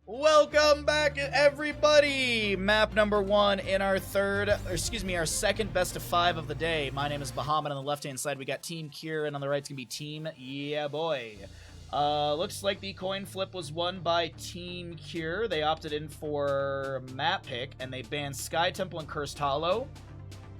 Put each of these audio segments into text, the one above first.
Welcome back, everybody! Map number 1 in our our second best of 5 of the day. My name is Bahamut. On the left-hand side, we got Team Kure, and on the right's gonna be Team YEAAAAABOI. Looks like the coin flip was won by Team Kure. They opted in for map pick, and they banned Sky Temple and Cursed Hollow.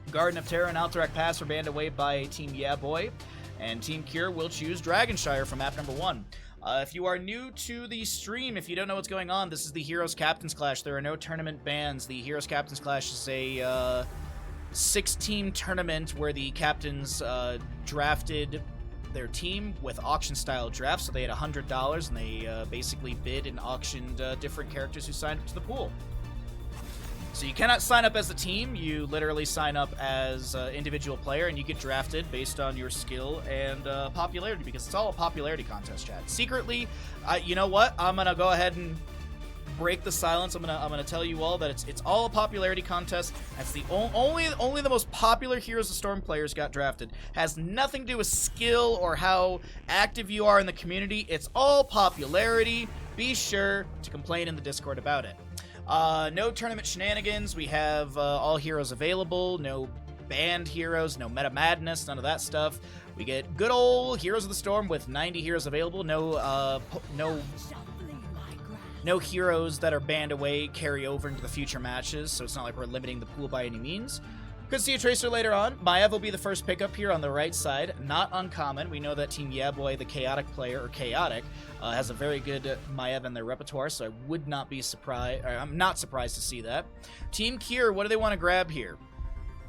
Garden of Terror and Alterac Pass were banned away by Team YEAAAAABOI, and Team Kure will choose Dragonshire for map number 1. If you are new to the stream, if you don't know what's going on, this is the Heroes Captains Clash. There are no tournament bans. The Heroes Captains Clash is a 6-team tournament where the captains drafted their team with auction-style drafts. So they had $100, and they basically bid and auctioned different characters who signed up to the pool. So you cannot sign up as a team. You literally sign up as an individual player, and you get drafted based on your skill and popularity, because it's all a popularity contest, chat. Secretly, you know what? I'm gonna go ahead and break the silence. I'm gonna tell you all that it's all a popularity contest. That's the only the most popular Heroes of Storm players got drafted. Has nothing to do with skill or how active you are in the community. It's all popularity. Be sure to complain in the Discord about it. No tournament shenanigans. We have all heroes available. No banned heroes. No meta madness. None of that stuff. We get good old Heroes of the Storm with 90 heroes available. No heroes that are banned away carry over into the future matches, so it's not like we're limiting the pool by any means. Could see a Tracer later on. Maev will be the first pickup here on the right side. Not uncommon. We know that Team YEAAAAABOI, the Chaotic player, or Chaotic, has a very good Maev in their repertoire, so I would not be surprised. I'm not surprised to see that. Team Kure, what do they want to grab here?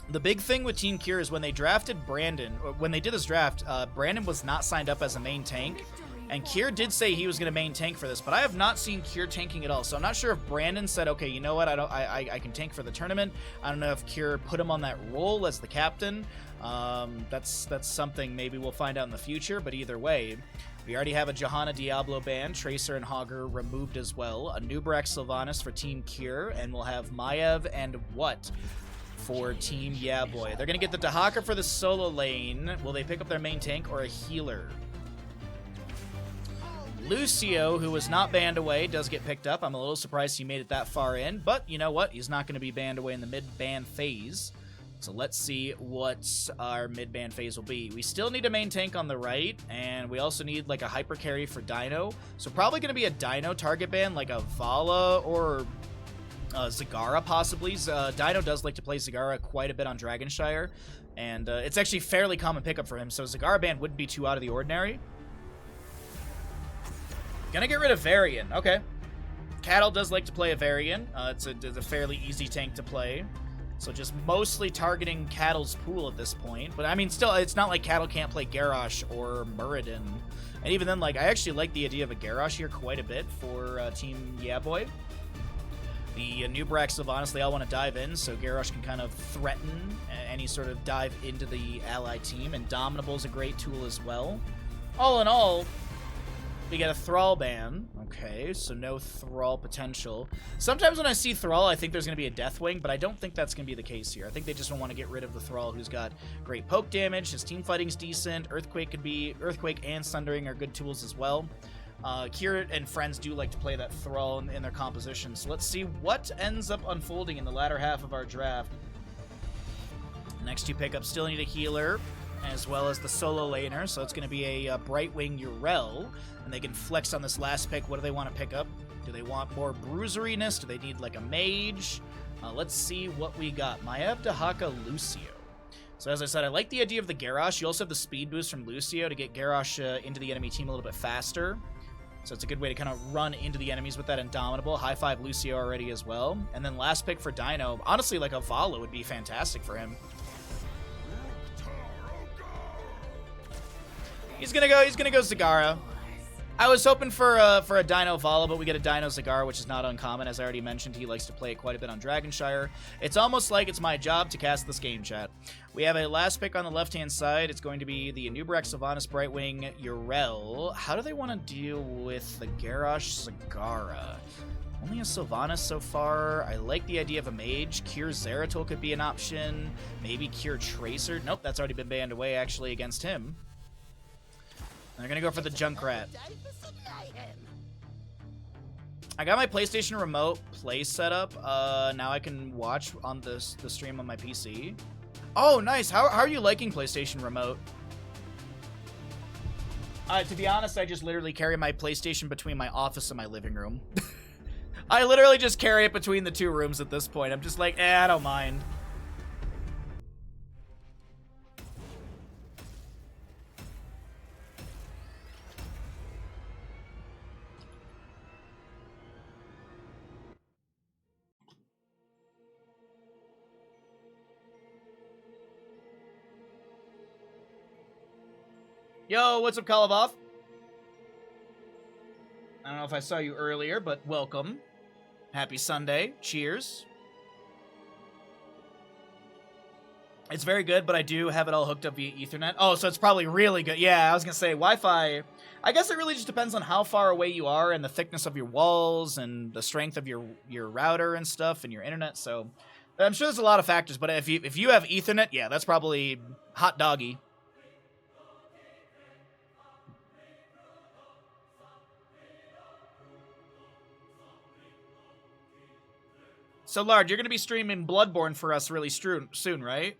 The big thing with Team Kure is when they drafted Brandon, or when they did this draft, Brandon was not signed up as a main tank. And Kure did say he was going to main tank for this, but I have not seen Kure tanking at all. So I'm not sure if Brandon said, okay, you know what, I can tank for the tournament. I don't know if Kure put him on that role as the captain. That's something maybe we'll find out in the future, but either way, we already have a Johanna Diablo ban, Tracer and Hogger removed as well, a Nubrak Sylvanas for Team Kure, and we'll have Maev and what for Team YEAAAAABOI. They're going to get the Dahaka for the solo lane. Will they pick up their main tank or a healer? Lucio, who was not banned away, does get picked up. I'm a little surprised he made it that far in, but you know what? He's not going to be banned away in the mid-ban phase. So let's see what our mid-ban phase will be. We still need a main tank on the right, and we also need like a hyper carry for Dino. So probably going to be a Dino target ban, like a Vala or Zagara possibly. Dino does like to play Zagara quite a bit on Dragonshire, and it's actually fairly common pickup for him, so Zagara ban wouldn't be too out of the ordinary. Gonna get rid of Varian. Okay. Cattle does like to play a Varian. It's a fairly easy tank to play. So just mostly targeting Cattle's pool at this point. But I mean, still, it's not like Cattle can't play Garrosh or Muradin. And even then, like, I actually like the idea of a Garrosh here quite a bit for Team YEAAAAABOI. The Nubrak Sylvanas, they all want to dive in, so Garrosh can kind of threaten any sort of dive into the ally team. And Dominable's a great tool as well. All in all, we get a Thrall ban. Okay, so no Thrall potential. Sometimes when I see Thrall, I think there's going to be a Deathwing, but I don't think that's going to be the case here. I think they just want to get rid of the Thrall, who's got great poke damage. His team fighting's decent. Earthquake and Sundering are good tools as well. Kure and friends do like to play that Thrall in their composition. So let's see what ends up unfolding in the latter half of our draft. Next two pickups still need a healer, as well as the solo laner, so it's going to be a Brightwing Urel, and they can flex on this last pick. What do they want to pick up? Do they want more bruiseriness? Do they need like a mage? Let's see what we got. Maev, Dahaka, Lucio. So as I said, I like the idea of the Garrosh. You also have the speed boost from Lucio to get Garrosh into the enemy team a little bit faster. So it's a good way to kind of run into the enemies with that Indomitable. High five Lucio already as well. And then last pick for Dino. Honestly, like a Vala would be fantastic for him. He's gonna go Zagara. I was hoping for a Dino Vala, but we get a Dino Zagara, which is not uncommon. As I already mentioned, he likes to play it quite a bit on Dragonshire. It's almost like it's my job to cast this game, chat. We have a last pick on the left-hand side. It's going to be the Nubrak Sylvanas Brightwing Urel. How do they want to deal with the Garrosh Zagara? Only a Sylvanas so far. I like the idea of a mage. Kure Zeratul could be an option. Maybe Kure Tracer. Nope, that's already been banned away, actually, against him. They're going to go for the Junkrat. I got my PlayStation Remote Play set up. Now I can watch on the stream on my PC. Oh, nice. How are you liking PlayStation Remote? To be honest, I just literally carry my PlayStation between my office and my living room. I literally just carry it between the two rooms at this point. I'm just like, I don't mind. Yo, what's up, Kalavov? I don't know if I saw you earlier, but welcome. Happy Sunday. Cheers. It's very good, but I do have it all hooked up via Ethernet. Oh, so it's probably really good. Yeah, I was going to say Wi-Fi. I guess it really just depends on how far away you are and the thickness of your walls and the strength of your router and stuff and your internet. So I'm sure there's a lot of factors, but if you have Ethernet, yeah, that's probably hot doggy. So, Lard, you're going to be streaming Bloodborne for us really soon, right?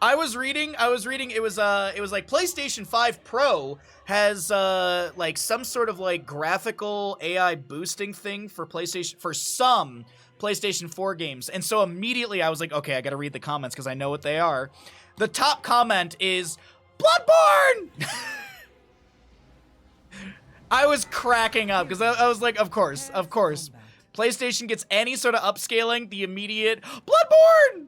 I was reading it was like PlayStation 5 Pro has like some sort of like graphical AI boosting thing for some PlayStation 4 games. And so immediately I was like, okay, I got to read the comments cuz I know what they are. The top comment is Bloodborne. I was cracking up because I was like, of course. PlayStation gets any sort of upscaling, the immediate Bloodborne!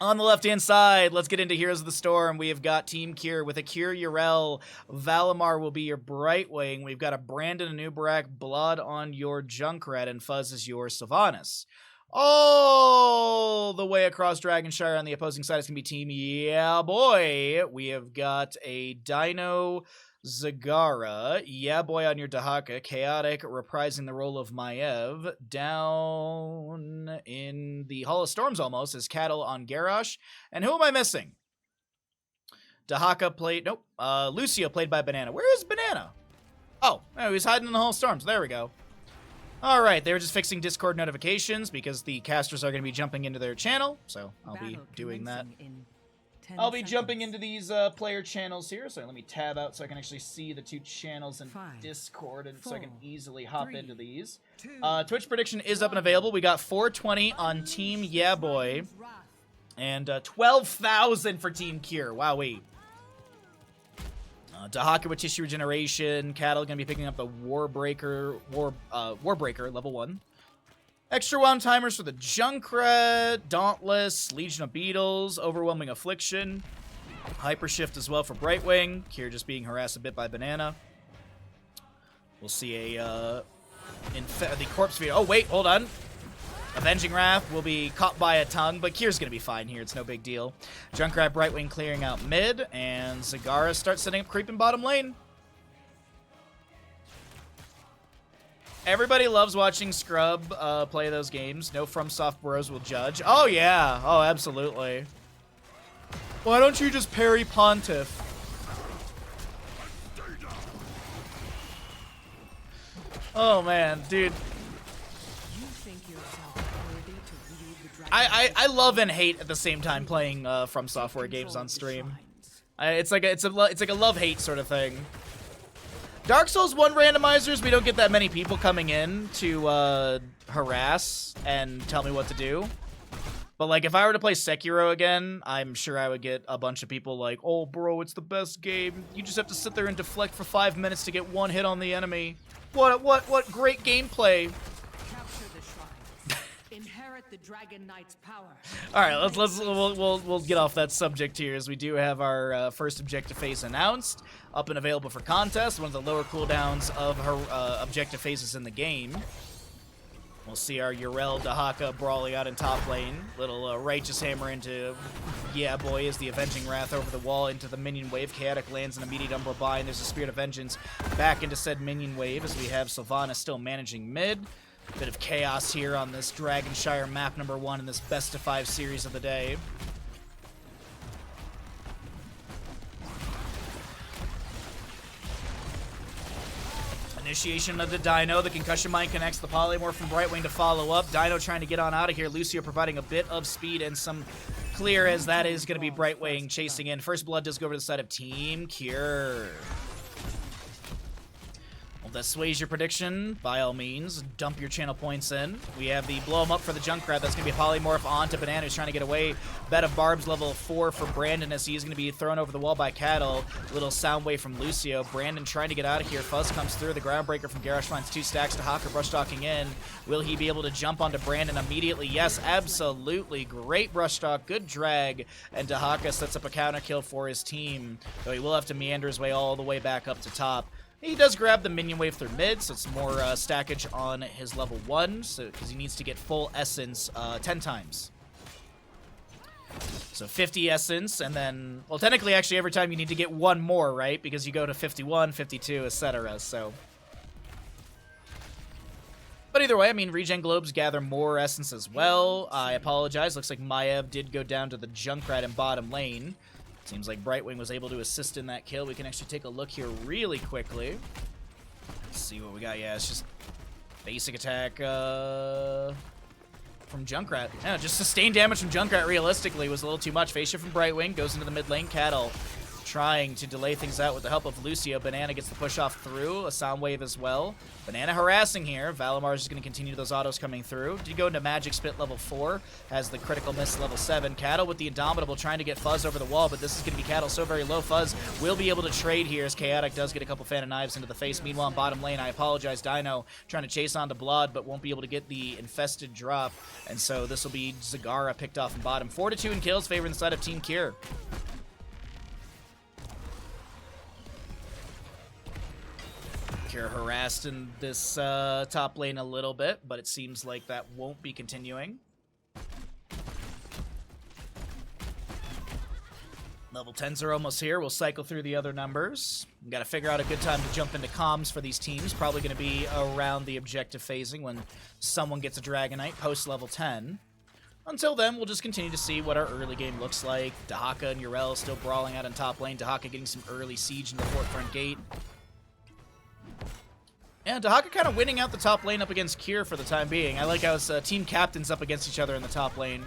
On the left-hand side, let's get into Heroes of the Storm. We have got Team Kure with a Kure Yrel. Valimar will be your Brightwing. We've got a Brandon, a Nubrak, Blood on your Junkrat, and Fuzz is your Sylvanas. All the way across Dragonshire on the opposing side is going to be Team YEAAAAABOI. We have got a Dino Zagara, YEAAAABOI on your Dahaka, Chaotic reprising the role of Maiev. Down in the Hall of Storms almost is Cattle on Garrosh. And who am I missing? Dahaka played, nope, Lucio played by Banana. Where is Banana? Oh, he's hiding in the Hall of Storms. There we go. All right, they were just fixing Discord notifications because the casters are going to be jumping into their channel, so I'll be doing that. I'll be jumping into these player channels here, so let me tab out so I can actually see the two channels in Discord, and so I can easily hop into these. Twitch prediction is up and available. We got 420 on Team YEAAAAABOI, and 12,000 for Team Kure. Wowee. Dahaka with Tissue Regeneration. Cattle going to be picking up the Warbreaker level 1. Extra wound timers for the Junkrat, Dauntless, Legion of Beetles, Overwhelming Affliction, Hyper Shift as well for Brightwing. Kure just being harassed a bit by Banana. We'll see the Corpse View. Oh, wait, hold on. Avenging Wrath will be caught by a tongue, but Kure's going to be fine here. It's no big deal. Junkrat, Brightwing clearing out mid, and Zagara starts setting up creep in bottom lane. Everybody loves watching Scrub play those games. No FromSoft bros will judge. Oh, yeah. Oh, absolutely. Why don't you just parry Pontiff? Oh, man. Dude. I love and hate at the same time playing FromSoftware games on stream. It's like a love-hate sort of thing. Dark Souls 1 randomizers, we don't get that many people coming in to harass and tell me what to do. But like if I were to play Sekiro again, I'm sure I would get a bunch of people like, "Oh bro, it's the best game. You just have to sit there and deflect for 5 minutes to get one hit on the enemy. What great gameplay." The Dragon Knight's power. All right, we'll get off that subject here, as we do have our first objective phase announced, up and available for contest. One of the lower cooldowns of her objective phases in the game. We'll see our Yrel Dahaka brawling out in top lane. Little righteous hammer into YEAAAAABOI as the Avenging Wrath over the wall into the minion wave. Chaotic lands an immediate Umbral Bind, and there's a Spirit of Vengeance back into said minion wave as we have Sylvanas still managing mid. Bit of chaos here on this Dragonshire map number 1 in this best of 5 series of the day. Initiation of the Dino. The Concussion Mine connects the Polymorph from Brightwing to follow up. Dino trying to get on out of here. Lucio providing a bit of speed and some clear, as that is going to be Brightwing chasing in. First blood does go over to the side of Team Kure. Well, that sways your prediction. By all means, dump your channel points in. We have the blow him up for the Junkrat. That's going to be a Polymorph onto Banana, who's trying to get away. Bet of Barbs level 4 for Brandon, as he's going to be thrown over the wall by Cattle. Little sound wave from Lucio. Brandon trying to get out of here. Fuzz comes through. The Groundbreaker from Garrosh finds 2 stacks to Hawker, brush talking in. Will he be able to jump onto Brandon immediately? Yes, absolutely. Great brush talk, good drag, and Dahaka sets up a counter kill for his team, though he will have to meander his way all the way back up to top. He does grab the minion wave through mid, so it's more stackage on his level 1, because he needs to get full essence 10 times. So 50 essence, and then, well, technically, actually, every time you need to get 1 more, right? Because you go to 51, 52, etc., so. But either way, I mean, regen globes gather more essence as well. I apologize. Looks like Maev did go down to the Junkrat in bottom lane. Seems like Brightwing was able to assist in that kill. We can actually take a look here really quickly. Let's see what we got. Yeah, it's just basic attack from Junkrat. Yeah, just sustained damage from Junkrat realistically was a little too much. Phase shift from Brightwing goes into the mid lane. Cattle trying to delay things out with the help of Lucio. Banana gets the push off through. A sound wave as well. Banana harassing here. Valimar is just going to continue those autos coming through. Did go into Magic Spit level 4. Has the critical miss level 7. Cattle with the Indomitable trying to get Fuzz over the wall, but this is going to be Cattle so very low. Fuzz will be able to trade here as Chaotic does get a couple Fan of Knives into the face. Meanwhile, in bottom lane, I apologize, Dino trying to chase onto Blood, but won't be able to get the infested drop. And so this will be Zagara picked off in bottom. 4-2 in kills, favoring the side of Team Kure. Kure harassed in this top lane a little bit, but it seems like that won't be continuing. Level 10s are almost here. We'll cycle through the other numbers. We've got to figure out a good time to jump into comms for these teams. Probably going to be around the objective phasing when someone gets a Dragonite post level 10. Until then, we'll just continue to see what our early game looks like. Dahaka and Yrel still brawling out in top lane. Dahaka getting some early siege in the forefront gate. And Dahaka kind of winning out the top lane up against Kure for the time being. I like how it's team captains up against each other in the top lane.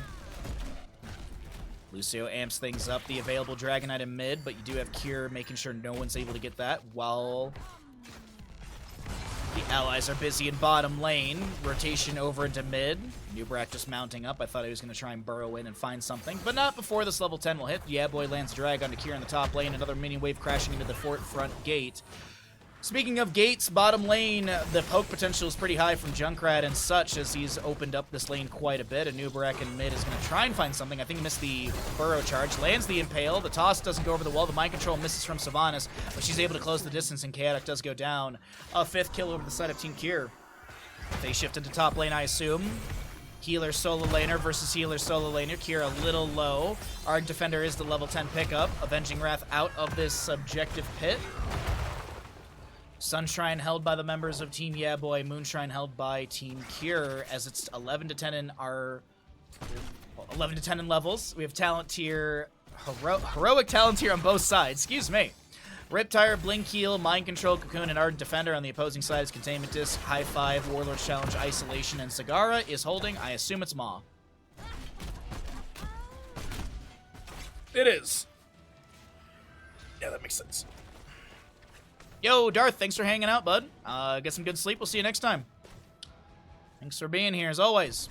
Lucio amps things up, the available Dragonite in mid, but you do have Kure making sure no one's able to get that while the allies are busy in bottom lane. Rotation over into mid. Nubrak just mounting up. I thought he was going to try and burrow in and find something, but not before this level 10 will hit. YEAAAAABOI lands drag onto Kure in the top lane. Another minion wave crashing into the front gate. Speaking of gates, bottom lane, the poke potential is pretty high from Junkrat and such, as he's opened up this lane quite a bit. And Nubrak in mid is going to try and find something. I think he missed the burrow charge. Lands the impale. The toss doesn't go over the wall. The mind control misses from Sylvanas, but she's able to close the distance, and Chaotic does go down. A 5th kill over the side of Team Kure. They shift into top lane, I assume. Healer solo laner versus healer solo laner. Kure a little low. Arg Defender is the level 10 pickup. Avenging Wrath out of this objective pit. Sunshrine held by the members of Team YEAAAAABOI, Moonshine held by Team Kure, as it's 11-10 in our 11-10 in levels. We have talent tier, heroic talent tier on both sides. Excuse me. Riptire, Blink Heal, Mind Control, Cocoon, and Ardent Defender on the opposing side is Containment Disc, High Five, Warlord's Challenge, Isolation, and Zagara is holding. I assume it's Maw. It is. Yeah, that makes sense. Yo, Darth, thanks for hanging out, bud. Get some good sleep. We'll see you next time. Thanks for being here, as always.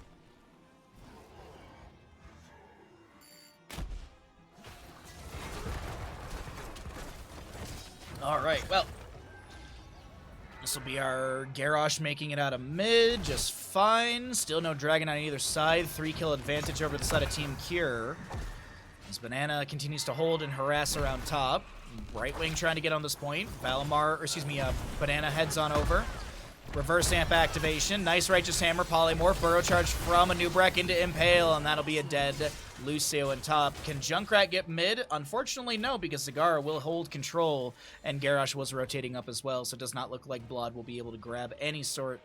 Alright, well. This will be our Garrosh making it out of mid, just fine. Still no Dragon on either side. 3-kill advantage over the side of Team Kure. As Banana continues to hold and harass around top. Brightwing trying to get on this point. Banana heads on over. Reverse amp activation. Nice Righteous Hammer, Polymorph, Burrow Charge from a Nubrak into Impale, and that'll be a dead Lucio in top. Can Junkrat get mid? Unfortunately, no, because Zagara will hold control, and Garrosh was rotating up as well, so it does not look like Blood will be able to grab any sort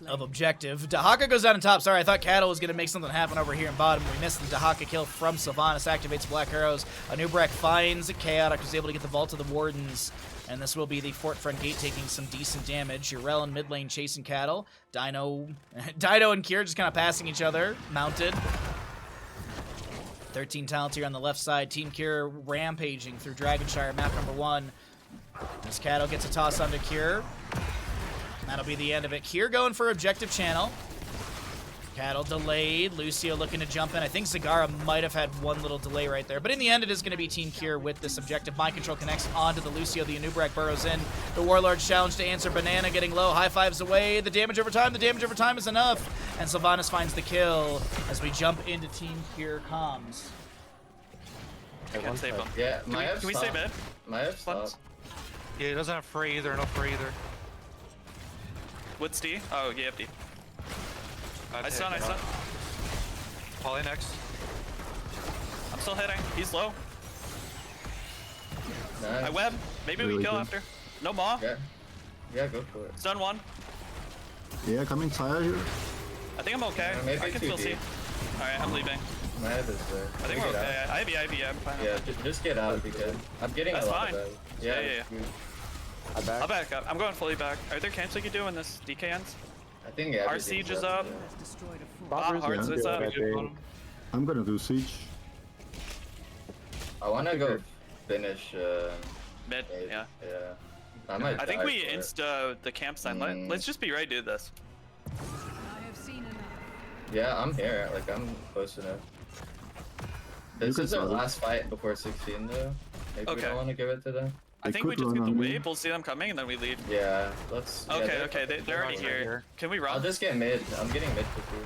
of objective. Dahaka goes down on top. Sorry, I thought Cattle was going to make something happen over here in bottom. We missed the Dahaka kill from Sylvanas. Activates Black Arrows. Anubarak finds Chaotic, who's able to get the Vault of the Wardens. And this will be the Fort Front Gate taking some decent damage. Urel in mid lane chasing Cattle. Dino and Kure just kind of passing each other. Mounted. 13 talents here on the left side. Team Kure rampaging through Dragonshire, map number 1. As Cattle gets a toss onto Kure. That'll be the end of it. Kure going for objective channel. Cattle delayed. Lucio looking to jump in. I think Zagara might have had one little delay right there. But in the end, it is going to be Team Kure with this objective. Mind Control connects onto the Lucio. The Anubarak burrows in. The Warlord's challenge to answer. Banana getting low. High fives away. The damage over time. The damage over time is enough. And Sylvanas finds the kill as we jump into Team Kure comms. I can't save him. Yeah, Can we save it? Maya stop. Yeah, he doesn't have free either, no free either. What's D? Oh, yeah, D. I stun. Poly next. I'm still hitting. He's low. Nice. I web. Maybe we kill after. No maw. Yeah, go for it. Stun 1. Yeah, coming tire here. I think I'm okay. Maybe I can still see. Alright, I'm leaving. Maya is there. I think we're okay. Ivy, yeah, I'm fine. Yeah, just get out if you can. I'm getting That's a lot fine. of that. Yeah. I'll back up. I'm going fully back. Are there camps we could do when this DK ends? I think Our siege is up. Hearts is up. I'm gonna do siege. I wanna go finish Mid, yeah. I think we insta the campsite. Let's just be ready to do this. Yeah, I'm here. Like, I'm close enough. This is our last fight before 16, though. Maybe we don't want to give it to them. I think we just get the wave. We'll see them coming and then we leave. Yeah, let's. Okay, they're already here. Can we run? I'll just get mid. I'm getting mid for free.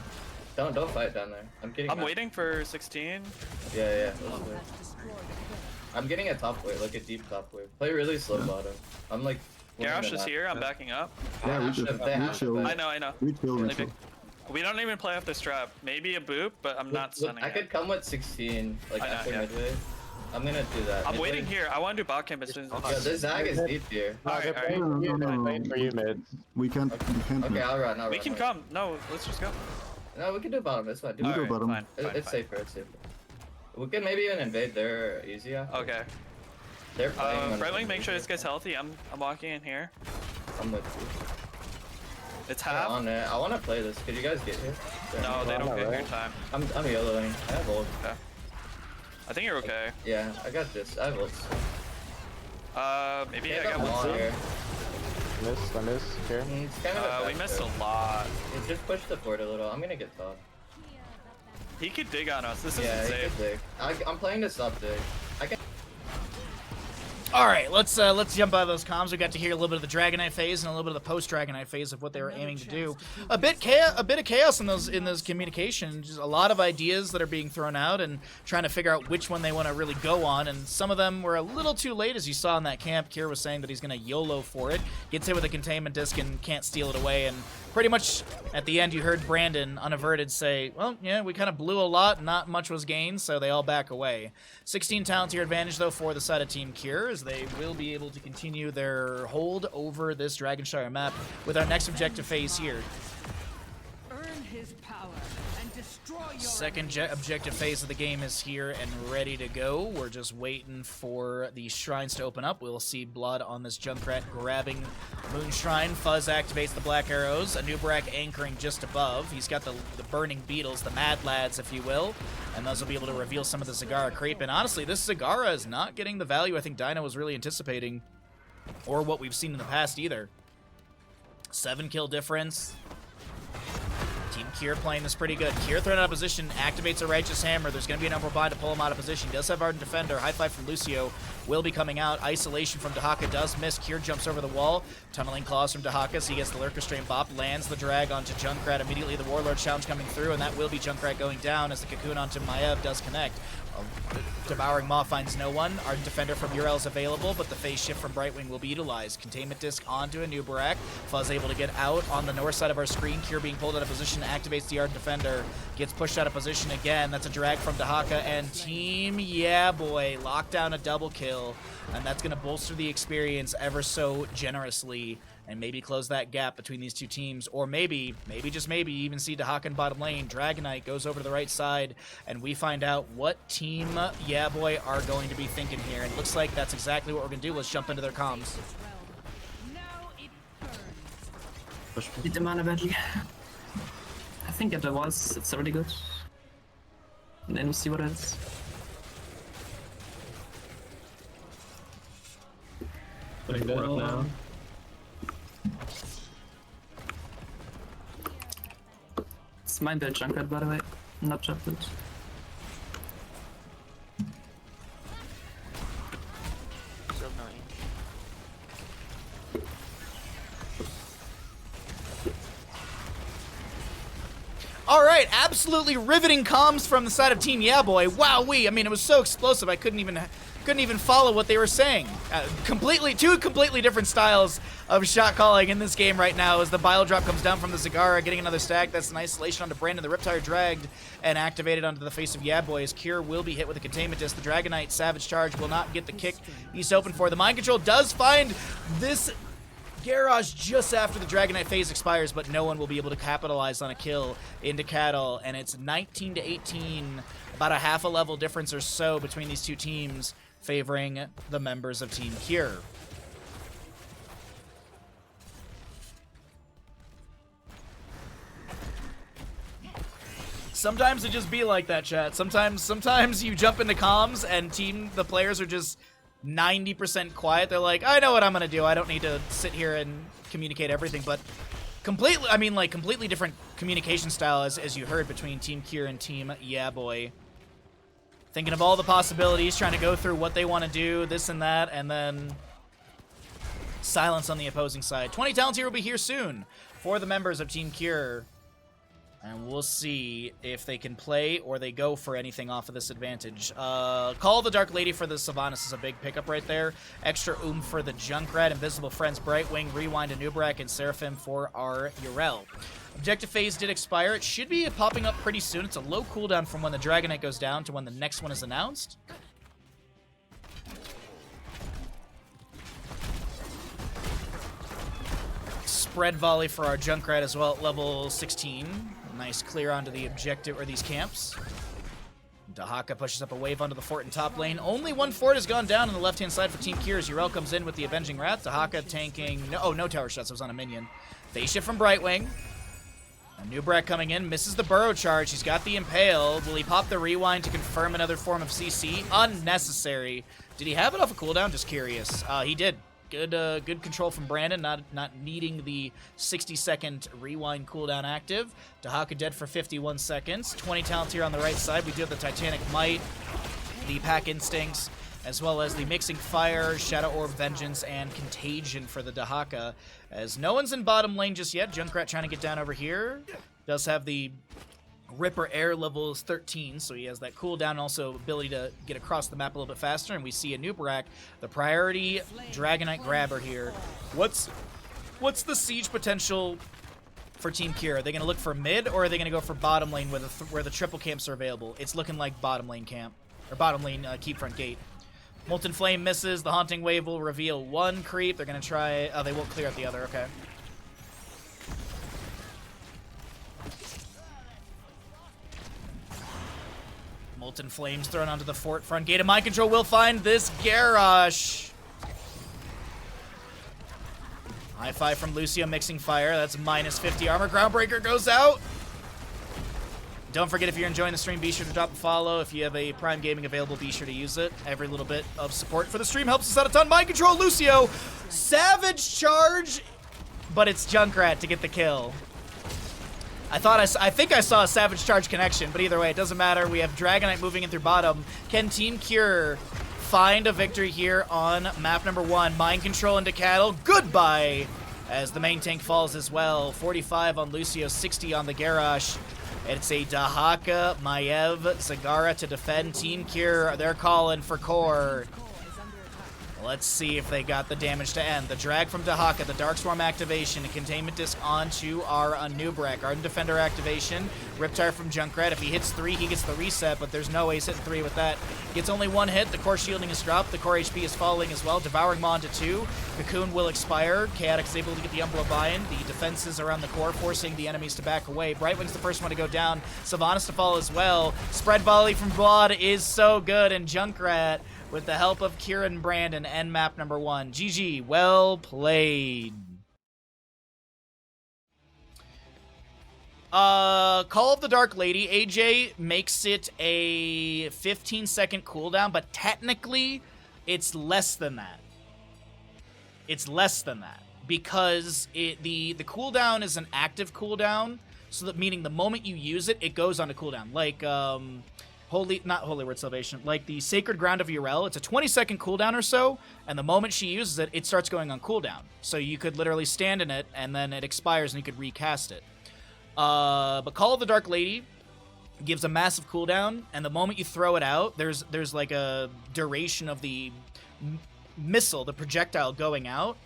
Don't fight down there. I'm waiting for 16. Yeah. I'm getting a top wave, like a deep top wave. Play really slow bottom. I'm like. Garrosh is here. I'm backing up. Yeah, we chill. I know. We chill. We don't even play off this trap. Maybe a boop, but I'm not stunning. I could come with 16, like after midway. I'm gonna do that. I'm waiting here. I want to do bot camp as soon as Yo, this Zag is deep here. Alright. Waiting for you, mid. We can't. Okay, I'll run. We can come. No, let's just go. No, we can do bottom. It's fine. We go bottom. Fine, it's safer. It's safer. We can maybe even invade their easy after. Okay. They're playing. Brightwing, make sure this guy's healthy. I'm walking in here. I'm with you. It's half. On it. I want to play this. Could you guys get here? No, they don't get here in time. I'm yellowing. I have ult. Okay. I think you're okay. Yeah, I got this. I have ult. Maybe I got one here. I missed. Here. It's kind of we missed a lot. Just push the fort a little. I'm gonna get top. He could dig on us. This yeah, isn't he safe. could dig. I'm playing this up dig. I can. All right, let's jump out of those comms. We got to hear a little bit of the Dragonite phase and a little bit of the post-Dragonite phase of what they were aiming to do. A bit of chaos in those communications. Just a lot of ideas that are being thrown out and trying to figure out which one they want to really go on. And some of them were a little too late, as you saw in that camp. Kure was saying that he's going to YOLO for it. Gets hit with a containment disc and can't steal it away. And pretty much at the end, you heard Brandon, unaverted, say, well, yeah, we kind of blew a lot. Not much was gained, so they all back away. 16 talent tier advantage, though, for the side of Team Kure, as they will be able to continue their hold over this Dragonshire map with our next objective phase here. Earn his power and destroy your Second objective phase of the game is here and ready to go. We're just waiting for the shrines to open up. We'll see blood on this Junkrat grabbing Moon Shrine. Fuzz activates the Black Arrows. Anubarak anchoring just above. He's got the burning beetles, the mad lads, if you will. And those will be able to reveal some of the Zagara creep. And honestly, this Zagara is not getting the value I think Dino was really anticipating, or what we've seen in the past either. 7 kill difference. Team Kure playing this pretty good. Kure thrown out of position, activates a Righteous Hammer. There's going to be an upper bind to pull him out of position. He does have Ardent Defender. High five from Lucio will be coming out. Isolation from Dahaka does miss. Kure jumps over the wall. Tunneling Claws from Dahaka, so he gets the Lurker Strain Bop. Lands the drag onto Junkrat. Immediately the Warlord challenge coming through, and that will be Junkrat going down as the Cocoon onto Maiev does connect. Devouring Maw finds no one. Ardent Defender from Urel is available, but the phase shift from Brightwing will be utilized. Containment Disc onto Anubarak. Fuzz able to get out on the north side of our screen. Kure being pulled out of position, activates the Ardent Defender. Gets pushed out of position again. That's a drag from Dahaka, and Team YEAAAAABOI lock down a double kill. And that's going to bolster the experience ever so generously and maybe close that gap between these two teams, or maybe just maybe even see Dahaka in bottom lane. Dragonite goes over to the right side, and we find out what Team YEAAAAABOI are going to be thinking here. And it looks like that's exactly what we're going to do. Let's jump into their comms. Now it burns. Lite mana value. I think otherwise it's already good. And then we'll see what else. Putting that up now. It's my build Junkrat, by the way, not Jump build. So annoying. All right, absolutely riveting comms from the side of Team YEAAAAABOI. Wowee! I mean, it was so explosive. I couldn't even follow what they were saying. Two completely different styles of shot calling in this game right now as the bile drop comes down from the Zagara, getting another stack. That's an isolation onto Brandon. The Riptire dragged and activated onto the face of YEAAAABOI as Kure will be hit with a containment disc. The Dragonite Savage Charge will not get the kick he's hoping for. The Mind Control does find this Garage just after the Dragonite phase expires, but no one will be able to capitalize on a kill into Cattle, and it's 19 to 18, about a half a level difference or so between these two teams, favoring the members of Team Kure. Sometimes it just be like that, chat. Sometimes you jump into comms and the players are just 90% quiet. They're like, I know what I'm gonna do. I don't need to sit here and communicate everything. But completely different communication style as you heard between Team Kure and Team YEAAAABOI. Thinking of all the possibilities, trying to go through what they want to do, this and that, and then silence on the opposing side. 20 talents here will be here soon for the members of Team Kure. And we'll see if they can play or they go for anything off of this advantage. Call the Dark Lady for the Sylvanas is a big pickup right there. Extra for the Junkrat, Invisible Friends, Brightwing, Rewind, Anubrak, and Seraphim for our Urel. Objective phase did expire. It should be popping up pretty soon. It's a low cooldown from when the Dragonite goes down to when the next one is announced. Spread volley for our Junkrat as well at level 16. Nice clear onto the objective, or these camps. Dahaka pushes up a wave onto the fort in top lane. Only one fort has gone down on the left-hand side for Team Kure as Urel comes in with the Avenging Wrath. Dahaka tanking... no tower shots. It was on a minion. Phase shift from Brightwing. Anubrak coming in. Misses the Burrow Charge. He's got the Impale. Will he pop the Rewind to confirm another form of CC? Unnecessary. Did he have it off a cooldown? Just curious. He did. Good control from Brandon, not needing the 60-second rewind cooldown active. Dahaka dead for 51 seconds. 20 talents here on the right side. We do have the Titanic Might, the Pack Instincts, as well as the Mixing Fire, Shadow Orb Vengeance, and Contagion for the Dahaka. As no one's in bottom lane just yet. Junkrat trying to get down over here. Does have the Ripper Air level 13, so he has that cooldown, also ability to get across the map a little bit faster, and we see Anubrak, the priority Dragonite grabber here. What's the siege potential for Team Kure? Are they going to look for mid, or are they going to go for bottom lane where the triple camps are available? It's looking like bottom lane camp, or bottom lane keep front gate. Molten Flame misses. The Haunting Wave will reveal one creep. They're going to try... Oh, they won't clear out the other. Okay. Molten Flames thrown onto the fort front gate, and Mind Control will find this Garrosh. High five from Lucio, Mixing Fire. That's minus 50 armor. Groundbreaker goes out. Don't forget, if you're enjoying the stream, be sure to drop a follow. If you have a Prime Gaming available, be sure to use it. Every little bit of support for the stream helps us out a ton. Mind Control, Lucio. Savage Charge, but it's Junkrat to get the kill. I think I saw a Savage Charge connection, but either way, it doesn't matter. We have Dragonite moving in through bottom. Can Team Kure find a victory here on map number 1? Mind Control into Cattle. Goodbye, as the main tank falls as well. 45 on Lucio, 60 on the Garrosh. It's a Dahaka, Maiev, Zagara to defend. Team Kure, they're calling for Core. Let's see if they got the damage to end. The drag from Dahaka, the Darkstorm activation, a containment disc onto our Nubrek. Our Defender activation, Riptire from Junkrat. If he hits 3, he gets the reset, but there's no way he's hitting 3 with that. Gets only 1 hit. The core shielding is dropped. The core HP is falling as well. Devouring Maw into 2. Cocoon will expire. Chaotic is able to get the Umbral buy-in. The defenses around the core, forcing the enemies to back away. Brightwing's the first one to go down. Sylvanas to fall as well. Spread volley from Vlad is so good, and Junkrat, with the help of Kure and Brandon, end map number 1. GG, well played. Call of the Dark Lady. AJ makes it a 15-second cooldown, but technically, it's less than that. It's less than that, because the cooldown is an active cooldown, so that meaning the moment you use it, it goes on a cooldown. Like, not Holy Word Salvation, like the Sacred Ground of Urel, it's a 20-second cooldown or so, and the moment she uses it, it starts going on cooldown. So you could literally stand in it, and then it expires, and you could recast it. But Call of the Dark Lady gives a massive cooldown, and the moment you throw it out, there's like a duration of the missile, the projectile going out,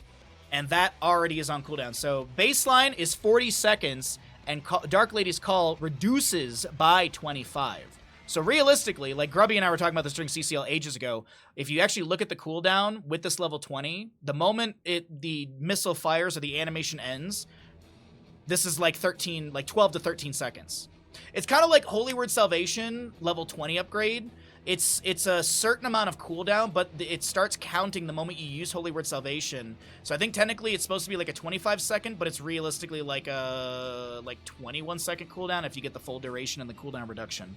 and that already is on cooldown. So baseline is 40 seconds, and Dark Lady's Call reduces by 25. So realistically, like Grubby and I were talking about this during CCL ages ago, if you actually look at the cooldown with this level 20, the moment the missile fires or the animation ends, this is like 12 to 13 seconds. It's kind of like Holy Word Salvation level 20 upgrade. It's a certain amount of cooldown, but it starts counting the moment you use Holy Word Salvation. So I think technically it's supposed to be like a 25 second, but it's realistically like a 21 second cooldown if you get the full duration and the cooldown reduction.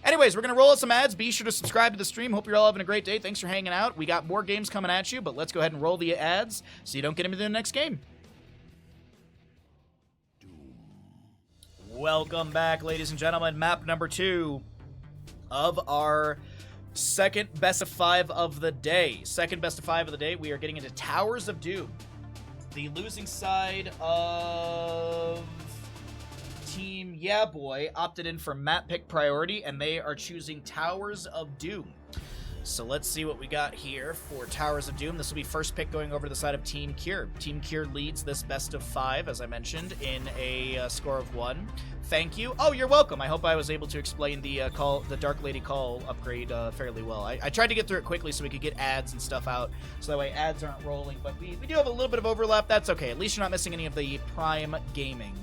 Anyways, we're going to roll out some ads. Be sure to subscribe to the stream. Hope you're all having a great day. Thanks for hanging out. We got more games coming at you, but let's go ahead and roll the ads so you don't get into the next game. Welcome back, ladies and gentlemen. Map number 2 of our second best of 5 of the day. Second best of 5 of the day, we are getting into Towers of Doom. The losing side of Team YEAAAAABOI opted in for map pick priority, and they are choosing Towers of Doom. So let's see what we got here for Towers of Doom. This will be first pick going over to the side of Team Kure. Team Kure leads this best of 5, as I mentioned, in a score of 1. Thank you. Oh, you're welcome. I hope I was able to explain the Dark Lady Call upgrade fairly well. I tried to get through it quickly so we could get ads and stuff out, so that way ads aren't rolling. But we do have a little bit of overlap. That's okay. At least you're not missing any of the Prime Gaming.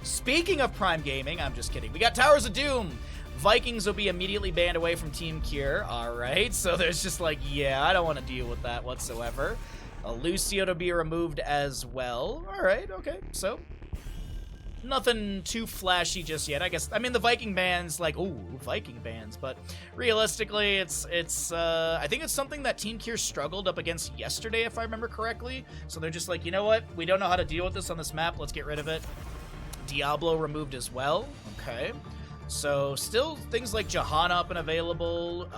Speaking of Prime Gaming, I'm just kidding. We got Towers of Doom. Vikings will be immediately banned away from Team Kure. All right, so there's just like, yeah, I don't want to deal with that whatsoever. Lucio to be removed as well. All right, okay, so nothing too flashy just yet, I guess. I mean, the Viking bans, like, ooh, Viking bans, but realistically, it's I think it's something that Team Kure struggled up against yesterday, if I remember correctly. So they're just like, you know what? We don't know how to deal with this on this map. Let's get rid of it. Diablo removed as well. Okay. So still things like Johanna up and available.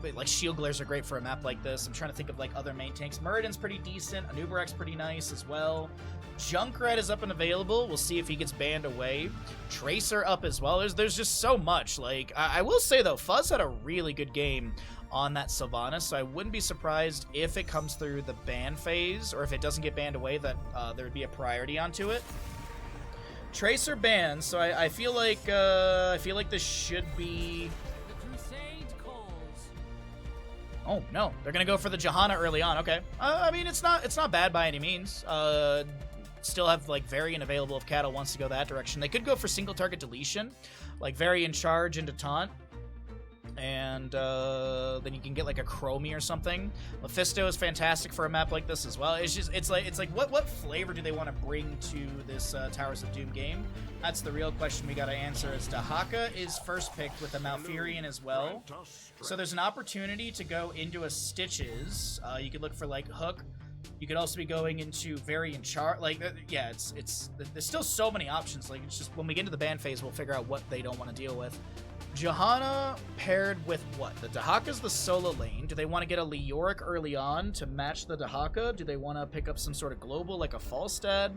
Like shield glares are great for a map like this. I'm trying to think of like other main tanks. Muradin's pretty decent. Anubarek's pretty nice as well. Junkrat is up and available. We'll see if he gets banned away. Tracer up as well. There's just so much. Like I will say though, Fuzz had a really good game on that Sylvanas, so I wouldn't be surprised if it comes through the ban phase, or if it doesn't get banned away, that there would be a priority onto it. Tracer banned, so I feel like this should be. The crusade calls. Oh no, they're gonna go for the Johanna early on. Okay, I mean it's not bad by any means. Still have like Varian available if Cattle wants to go that direction. They could go for single target deletion, like Varian charge into taunt, and then you can get like a Chromie or something. Mephisto is fantastic for a map like this as well. It's like what flavor do they want to bring to this Towers of Doom game? That's the real question we got to answer. As Dahaka is first picked with a Malfurion as well, so there's an opportunity to go into a Stitches. You could look for like Hook. You could also be going into Varian chart. Like, yeah, it's there's still so many options. Like, it's just when we get into the ban phase, we'll figure out what they don't want to deal with. Johanna paired with what? The Dahaka's the solo lane. Do they want to get a Leoric early on to match the Dahaka? Do they want to pick up some sort of global like a Falstad?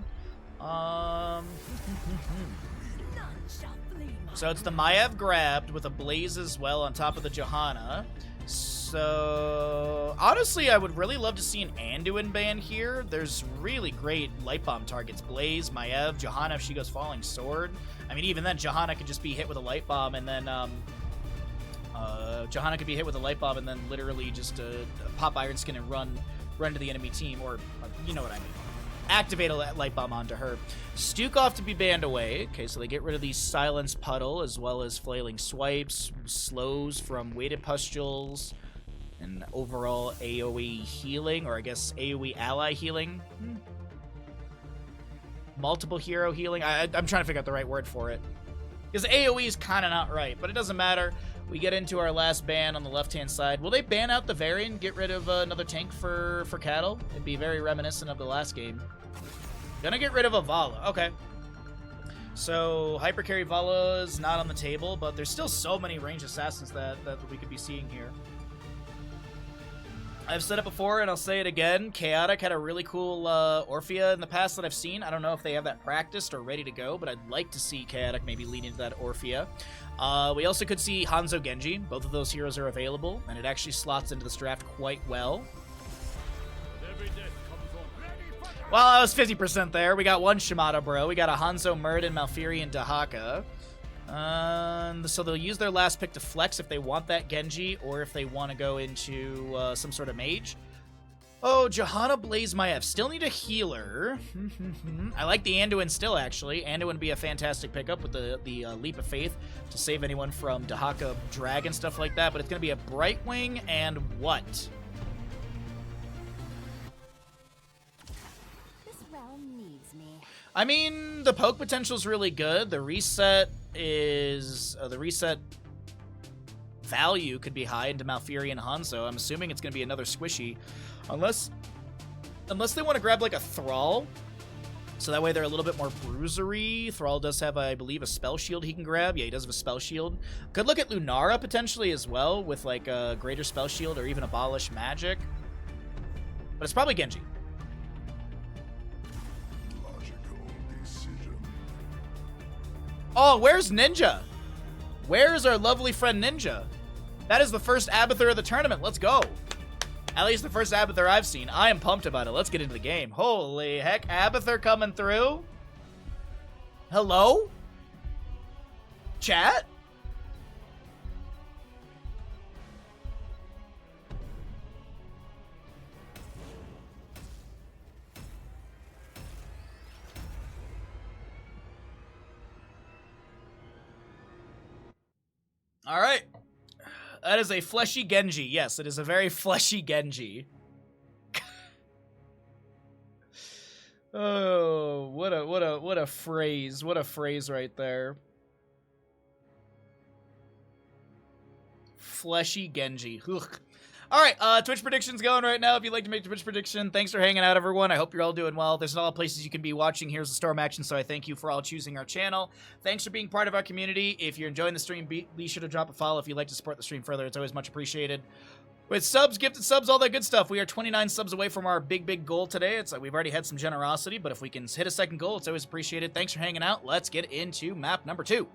So it's the Maiev grabbed with a Blaze as well on top of the Johanna. So, honestly, I would really love to see an Anduin ban here. There's really great light bomb targets. Blaze, Maiev, Johanna if she goes Falling Sword. I mean, even then, Johanna could just be hit with a light bomb and then, Johanna could be hit with a light bomb and then literally just pop Iron Skin and run to the enemy team, or you know what I mean. Activate a light bomb onto her. Stukov to be banned away. Okay, so they get rid of the Silence Puddle as well as Flailing Swipes, slows from Weighted Pustules, and overall AoE healing, or I guess AoE ally healing. Multiple hero healing. I'm trying to figure out the right word for it. Because AoE is kind of not right, but it doesn't matter. We get into our last ban on the left-hand side. Will they ban out the Varian, get rid of another tank for Cattle? It'd be very reminiscent of the last game. Gonna get rid of a Vala. Okay. So, Hypercarry Vala is not on the table, but there's still so many ranged assassins that we could be seeing here. I've said it before, and I'll say it again. Chaotic had a really cool Orphea in the past that I've seen. I don't know if they have that practiced or ready to go, but I'd like to see Chaotic maybe lean into that Orphea. We also could see Hanzo Genji. Both of those heroes are available, and it actually slots into this draft quite well. Well, I was 50% there. We got one Shimada Bro. We got a Hanzo, Muradin, Malfurion, Dahaka. So they'll use their last pick to flex if they want that Genji, or if they want to go into some sort of mage. Oh, Johanna, Blaze, Maiev. Still need a healer. I like the Anduin still, actually. Anduin would be a fantastic pickup with the Leap of Faith to save anyone from Dahaka Drag and stuff like that. But it's going to be a Brightwing and what? This realm needs me. I mean, the poke potential is really good. The reset is... the reset value could be high into Malfurion Hanzo. I'm assuming it's going to be another squishy. Unless they want to grab, like, a Thrall. So that way they're a little bit more bruisery. Thrall does have, I believe, a spell shield he can grab. Yeah, he does have a spell shield. Could look at Lunara, potentially, as well, with, like, a greater spell shield or even Abolish Magic. But it's probably Genji. Oh, where's Ninja? Where's our lovely friend Ninja? That is the first Abathur of the tournament. Let's go. At least the first Abathur I've seen. I am pumped about it. Let's get into the game. Holy heck. Abathur coming through. Hello? Chat? All right. That is a fleshy Genji. Yes, it is a very fleshy Genji. Oh, what a phrase. What a phrase right there. Fleshy Genji. Ugh. All right, Twitch predictions going right now. If you'd like to make a Twitch prediction, thanks for hanging out, everyone. I hope you're all doing well. There's a lot of places you can be watching. Here's the Storm action, so I thank you for all choosing our channel. Thanks for being part of our community. If you're enjoying the stream, be sure to drop a follow if you'd like to support the stream further. It's always much appreciated. With subs, gifted subs, all that good stuff. We are 29 subs away from our big goal today. It's we've already had some generosity, but if we can hit a second goal, it's always appreciated. Thanks for hanging out. Let's get into map number 2.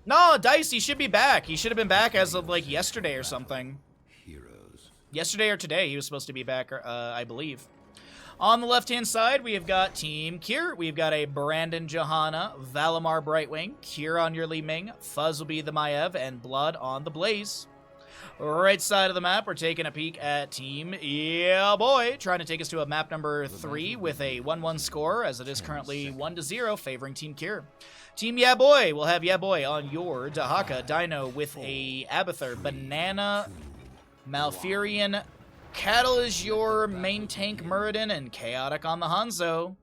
No, Dice, he should be back. He should have been back as of, like, yesterday or something. Heroes. Yesterday or today, he was supposed to be back, I believe. On the left-hand side, we have got Team Kure. We've got a Brandon Johanna, Valimar Brightwing, Kure on your Li Ming, Fuzz will be the Maiev, and Blood on the Blaze. Right side of the map, we're taking a peek at Team YEAAAAABOI, trying to take us to a map number 3 with a 1-1 score, as it is currently 1-0, favoring Team Kure. Team YEAAAAABOI will have YEAAAABOI on your Dahaka Dino with a Abathur, Banana, Malfurion, Cattle is your main tank Muradin, and Chaotic on the Hanzo.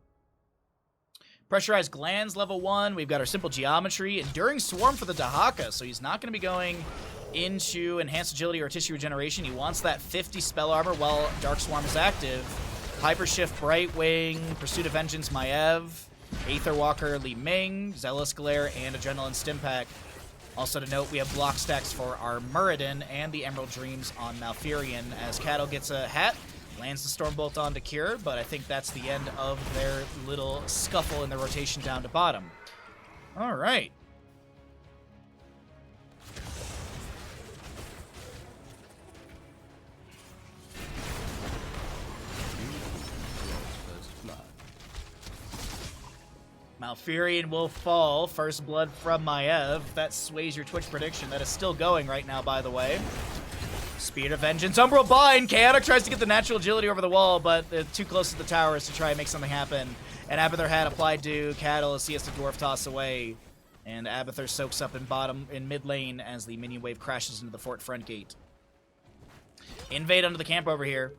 Pressurized Glands level 1, we've got our Simple Geometry, Enduring Swarm for the Dahaka, so he's not going to be going into Enhanced Agility or Tissue Regeneration. He wants that 50 Spell Armor while Dark Swarm is active. Hyper Shift Brightwing, Pursuit of Vengeance Maiev, Aether Walker Li Ming, Zealous Glare, and Adrenaline Stimpack. Also to note, we have block stacks for our Muradin and the Emerald Dreams on Malfurion, as Cattle gets a hat, lands the Stormbolt onto Kure, but I think that's the end of their little scuffle in the rotation down to bottom. All right. Malfurion will fall. First blood from Maiev. That sways your Twitch prediction. That is still going right now, by the way. Spirit of Vengeance. Umbral Bind. Chaotic tries to get the natural agility over the wall, but they're too close to the towers to try and make something happen. And Abathur had applied to Cattle as he has to Dwarf Toss away. And Abathur soaks up in mid lane as the minion wave crashes into the fort front gate. Invade under the camp over here.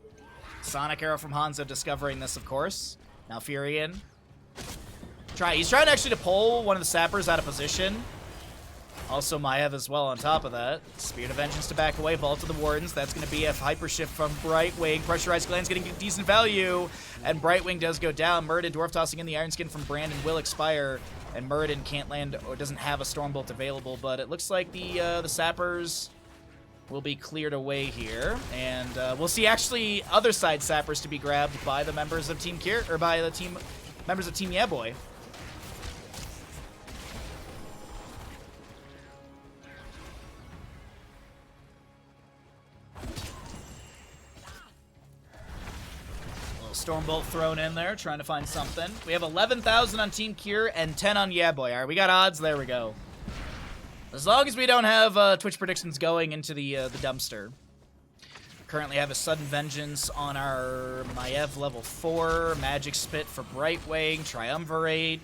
Sonic Arrow from Hanzo discovering this, of course. Malfurion. He's trying actually to pull one of the sappers out of position. Also Maiev as well on top of that. Spirit of Vengeance to back away. Vault of the Wardens. That's going to be a hyper shift from Brightwing. Pressurized Glance getting decent value. And Brightwing does go down. Muradin Dwarf tossing in the Iron Skin from Brandon will expire. And Muradin can't land or doesn't have a Stormbolt available. But it looks like the sappers will be cleared away here. And we'll see actually other side sappers to be grabbed by the members of Team Kure, or by the members of Team YEAAAAABOI. Stormbolt thrown in there, trying to find something. We have 11,000 on Team Kure and 10 on YEAAAAABOI. All right, we got odds. There we go. As long as we don't have Twitch predictions going into the dumpster. Currently have a Sudden Vengeance on our Maiev level 4, Magic Spit for Brightwing, Triumvirate,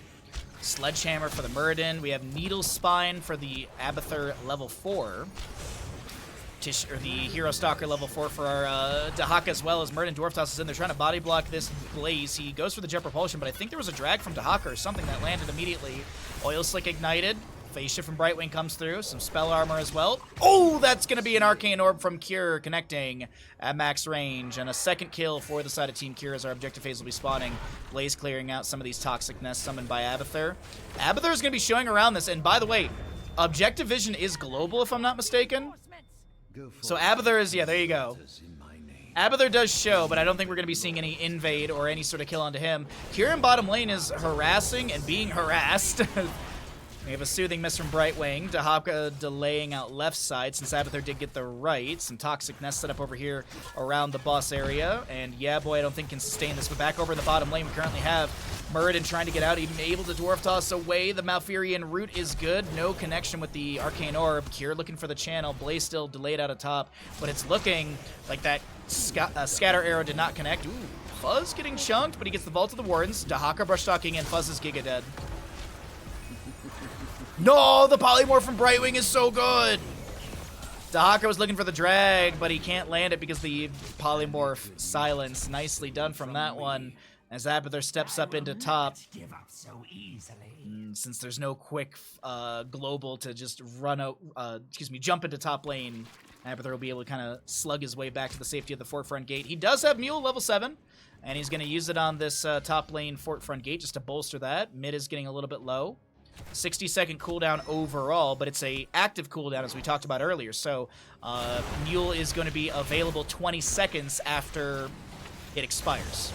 Sledgehammer for the Muradin. We have Needle Spine for the Abathur level 4. Or the Hero Stalker level 4 for our Dahaka as well as Muradin Dwarf Toss is in there trying to body block this Blaze. He goes for the Jet Propulsion, but I think there was a drag from Dahaka or something that landed immediately. Oil Slick ignited. Phase Shift from Brightwing comes through. Some Spell Armor as well. Oh, that's going to be an Arcane Orb from Kure connecting at max range. And a second kill for the side of Team Kure as our objective phase will be spawning. Blaze clearing out some of these Toxic Nests summoned by Abathur. Abathur is going to be showing around this. And by the way, Objective Vision is global if I'm not mistaken. So Abathur is, yeah, there you go. Abathur does show, but I don't think we're going to be seeing any invade or any sort of kill onto him. Kure in bottom lane is harassing and being harassed. We have a Soothing Mist from Brightwing. Dahaka delaying out left side since Abathur did get the right. Some Toxic Nest set up over here around the boss area. And YEAAAAABOI I don't think can sustain this, but back over in the bottom lane we currently have Muradin trying to get out, even able to Dwarf Toss away. The Malfurion route is good. No connection with the Arcane Orb. Kure looking for the channel. Blaze still delayed out of top, but it's looking like that Scatter Arrow did not connect. Ooh, Fuzz getting chunked, but he gets the Vault of the Wardens. Dahaka brush talking in. Fuzz is Giga dead. No, the Polymorph from Brightwing is so good. Dahaka was looking for the drag, but he can't land it because the Polymorph silence. Nicely done from that one. As Abathur steps up into top. Since there's no quick global to just run out, jump into top lane, Abathur will be able to kind of slug his way back to the safety of the fort front gate. He does have Mule level 7, and he's going to use it on this top lane fort front gate just to bolster that. Mid is getting a little bit low. 60-second cooldown overall, but it's a active cooldown as we talked about earlier. So Mule is going to be available 20 seconds after it expires.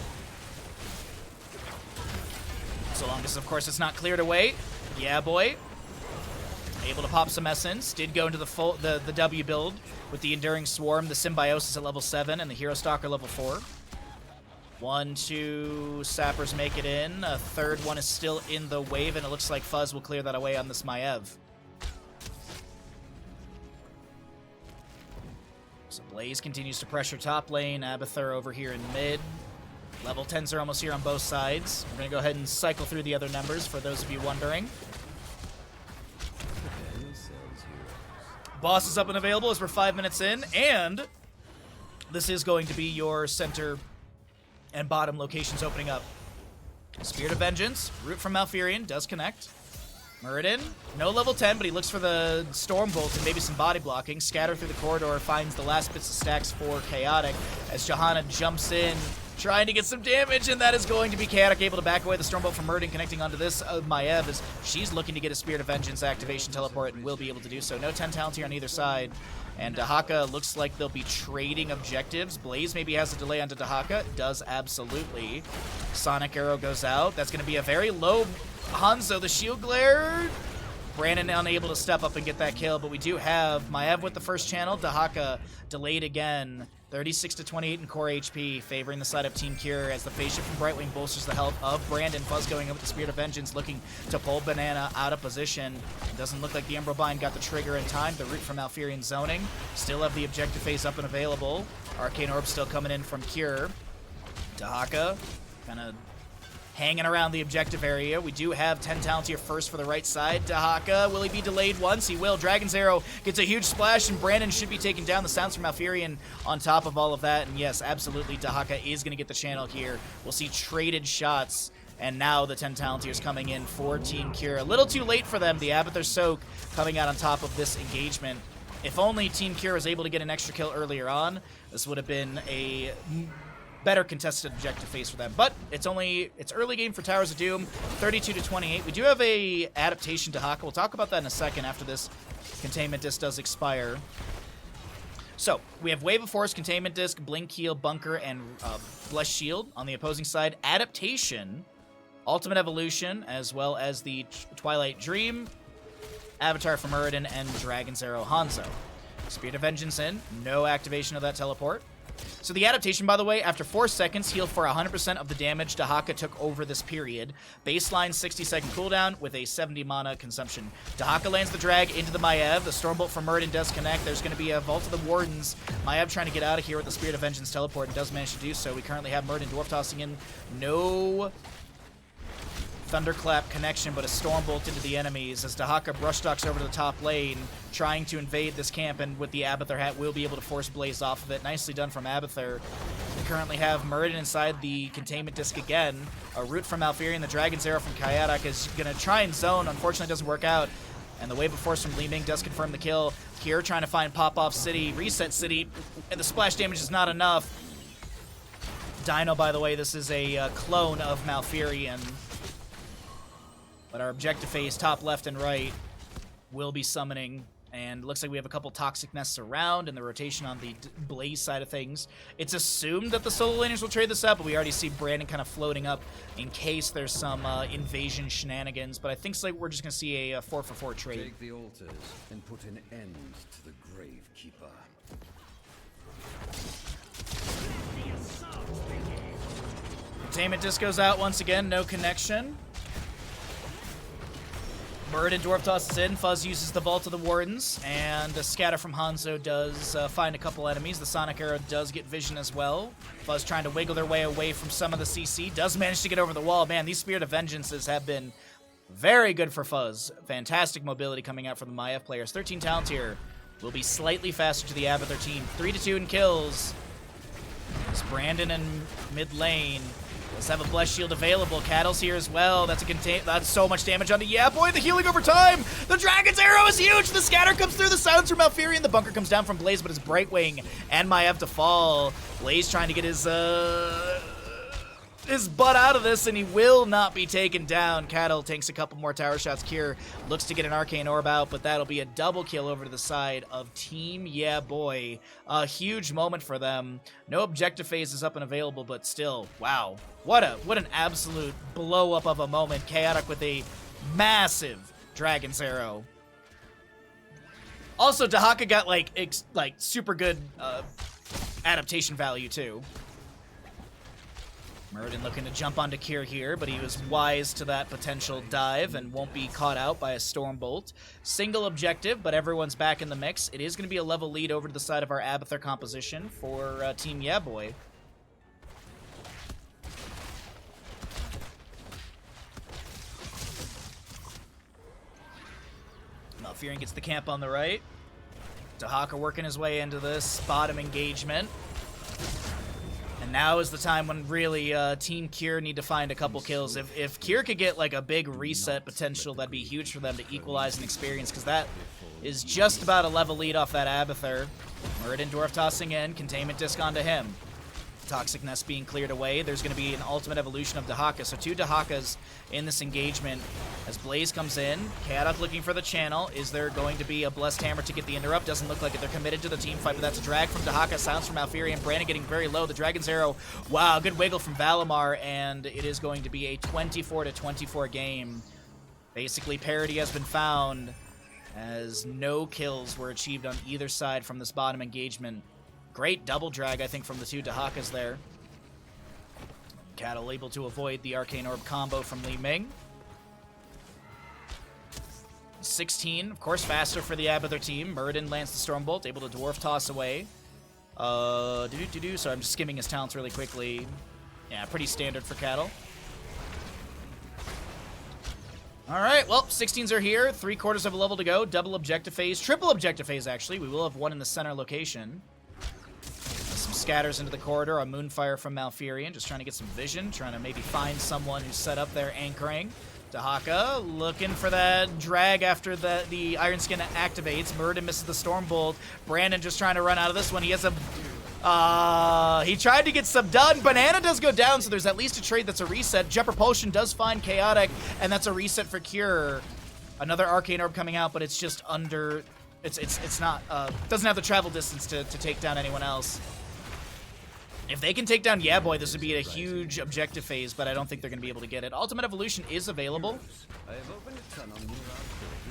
So long as, of course, it's not cleared away. YEAAAAABOI able to pop some Essence. Did go into the W build with the Enduring Swarm, the Symbiosis at level 7, and the Hero Stalker level 4. 1, 2 sappers make it in. A third one is still in the wave, and it looks like Fuzz will clear that away on this Maiev. So Blaze continues to pressure top lane. Abathur over here in mid. Level 10s are almost here on both sides. We're going to go ahead and cycle through the other numbers for those of you wondering. Boss is up and available as we're 5 minutes in, and this is going to be your center and bottom locations opening up. Spirit of Vengeance, Root from Malfurion, does connect. Muradin, no level 10, but he looks for the Stormbolt and maybe some body blocking. Scatter through the corridor, finds the last bits of stacks for Chaotic as Johanna jumps in, trying to get some damage, and that is going to be Chaotic, able to back away the Stormbolt from Muradin, connecting onto this Maiev as she's looking to get a Spirit of Vengeance activation teleport and will be able to do so. No 10 talent here on either side. And Dahaka looks like they'll be trading objectives. Blaze maybe has a delay onto Dahaka. Does absolutely. Sonic Arrow goes out. That's going to be a very low Hanzo. The Shield Glare. Brandon unable to step up and get that kill, but we do have Maiev with the first channel. Dahaka delayed again. 36 to 28 in core HP, favoring the side of Team Kure as the phase shift from Brightwing bolsters the health of Brandon. Fuzz going in with the Spirit of Vengeance, looking to pull Banana out of position. It doesn't look like the Emerald Bind got the trigger in time. The root from Malfurion zoning. Still have the objective phase up and available. Arcane Orb still coming in from Kure. Dahaka kind of hanging around the objective area. We do have 10 talents here first for the right side. Dahaka, will he be delayed once? He will. Dragon's Arrow gets a huge splash, and Brandon should be taking down the sounds from Malfurion on top of all of that. And yes, absolutely, Dahaka is going to get the channel here. We'll see traded shots, and now the 10 Talentiers coming in for Team Kure. A little too late for them. The Abathur Soak coming out on top of this engagement. If only Team Kure was able to get an extra kill earlier on, this would have been a better contested objective phase for them. But it's early game for Towers of Doom, 32 to 28. We do have a adaptation to Dahaka. We'll talk about that in a second after this containment disc does expire. So we have Wave of Force, Containment Disc, Blink Heal, Bunker, and Blessed Shield on the opposing side. Adaptation, Ultimate Evolution, as well as the Twilight Dream, Avatar from Muradin, and Dragon's Arrow Hanzo. Spirit of Vengeance in, no activation of that teleport. So the adaptation, by the way, after 4 seconds, heal for 100% of the damage Dahaka took over this period. Baseline 60-second cooldown with a 70 mana consumption. Dahaka lands the drag into the Maiev. The Stormbolt from Muradin does connect. There's going to be a Vault of the Wardens. Maiev trying to get out of here with the Spirit of Vengeance teleport and does manage to do so. We currently have Muradin Dwarf tossing in. No Thunderclap connection, but a Stormbolt into the enemies as Dahaka brushstalks over to the top lane, trying to invade this camp, and with the Abathur hat, will be able to force Blaze off of it. Nicely done from Abathur. We currently have Muradin inside the containment disc again. A root from Malfurion, the Dragon's Arrow from Kayadak is going to try and zone. Unfortunately, doesn't work out. And the Wave of Force from Li Ming does confirm the kill. Kure trying to find Pop-Off City, Reset City, and the splash damage is not enough. Dino, by the way, this is a clone of Malfurion. But our objective phase, top left and right, will be summoning. And looks like we have a couple Toxic Nests around and the rotation on the Blaze side of things. It's assumed that the solo laners will trade this up, but we already see Brandon kind of floating up in case there's some invasion shenanigans. But I think we're just going to see a 4-for-4 trade. Take the altars and put an end to the Gravekeeper. Containment disc goes out once again, no connection. Muradin Dwarf tosses in. Fuzz uses the Vault of the Wardens, and a Scatter from Hanzo does find a couple enemies. The Sonic Arrow does get vision as well. Fuzz trying to wiggle their way away from some of the CC. Does manage to get over the wall. Man, these Spirit of Vengeances have been very good for Fuzz. Fantastic mobility coming out from the Maiev players. 13 talent here. Will be slightly faster to the Abathur team. 3-2 in kills. It's Brandon in mid lane. Let's have a Blessed Shield available. Cattle's here as well. That's so much damage on the YEAAAAABOI. The healing over time. The Dragon's Arrow is huge. The scatter comes through. The sounds from Malfurion. The bunker comes down from Blaze, but it's Brightwing and Maiev to fall. Blaze trying to get his butt out of this, and he will not be taken down. Cattle takes a couple more tower shots. Kure looks to get an Arcane Orb out, but that'll be a double kill over to the side of Team YEAAAAABOI. A huge moment for them. No objective phase is up and available, but still, wow. What an absolute blow up of a moment. Chaotic with a massive Dragon's Arrow. Also, Dahaka got like super good adaptation value too. Muradin looking to jump onto Kure here, but he was wise to that potential dive and won't be caught out by a Stormbolt. Single objective, but everyone's back in the mix. It is going to be a level lead over to the side of our Abathur composition for Team YEAAAAABOI. Malfurion gets the camp on the right. Dahaka working his way into this bottom engagement. And now is the time when really Team Kure need to find a couple kills. If Kure could get like a big reset potential, that'd be huge for them to equalize an experience, because that is just about a level lead off that Abathur. Muradin Dwarf tossing in, Containment Disc onto him. Toxic Nest being cleared away. There's going to be an ultimate evolution of Dahaka. So 2 Dahakas in this engagement as Blaze comes in. Chaotic looking for the channel. Is there going to be a Blessed Hammer to get the interrupt? Doesn't look like it. They're committed to the team fight, but that's a drag from Dahaka. Sounds from Malfurion. Brandon getting very low. The Dragon's Arrow. Wow, good wiggle from Valimar, and it is going to be a 24-24 game. Basically, parity has been found as no kills were achieved on either side from this bottom engagement. Great double drag, I think, from the two Dahakas there. Cattle able to avoid the Arcane Orb combo from Li Ming. 16, of course, faster for the Abathur team. Muradin lands the Stormbolt, able to Dwarf Toss away. So I'm just skimming his talents really quickly. Yeah, pretty standard for Cattle. Alright, well, 16s are here. 3/4 of a level to go. Double objective phase. Triple objective phase, actually. We will have one in the center location. Some scatters into the corridor. A Moonfire from Malfurion. Just trying to get some vision. Trying to maybe find someone who's set up there anchoring. Dahaka looking for that drag after the Iron Skin activates. Muradin misses the Stormbolt. Brandon just trying to run out of this one. He has a... he tried to get some done. Banana does go down, so there's at least a trade that's a reset. Jet Propulsion does find Chaotic, and that's a reset for Kure. Another Arcane Orb coming out, but it's just under... It's not... doesn't have the travel distance to take down anyone else. If they can take down YEAAAAABOI, this would be a huge objective phase, but I don't think they're going to be able to get it. Ultimate Evolution is available.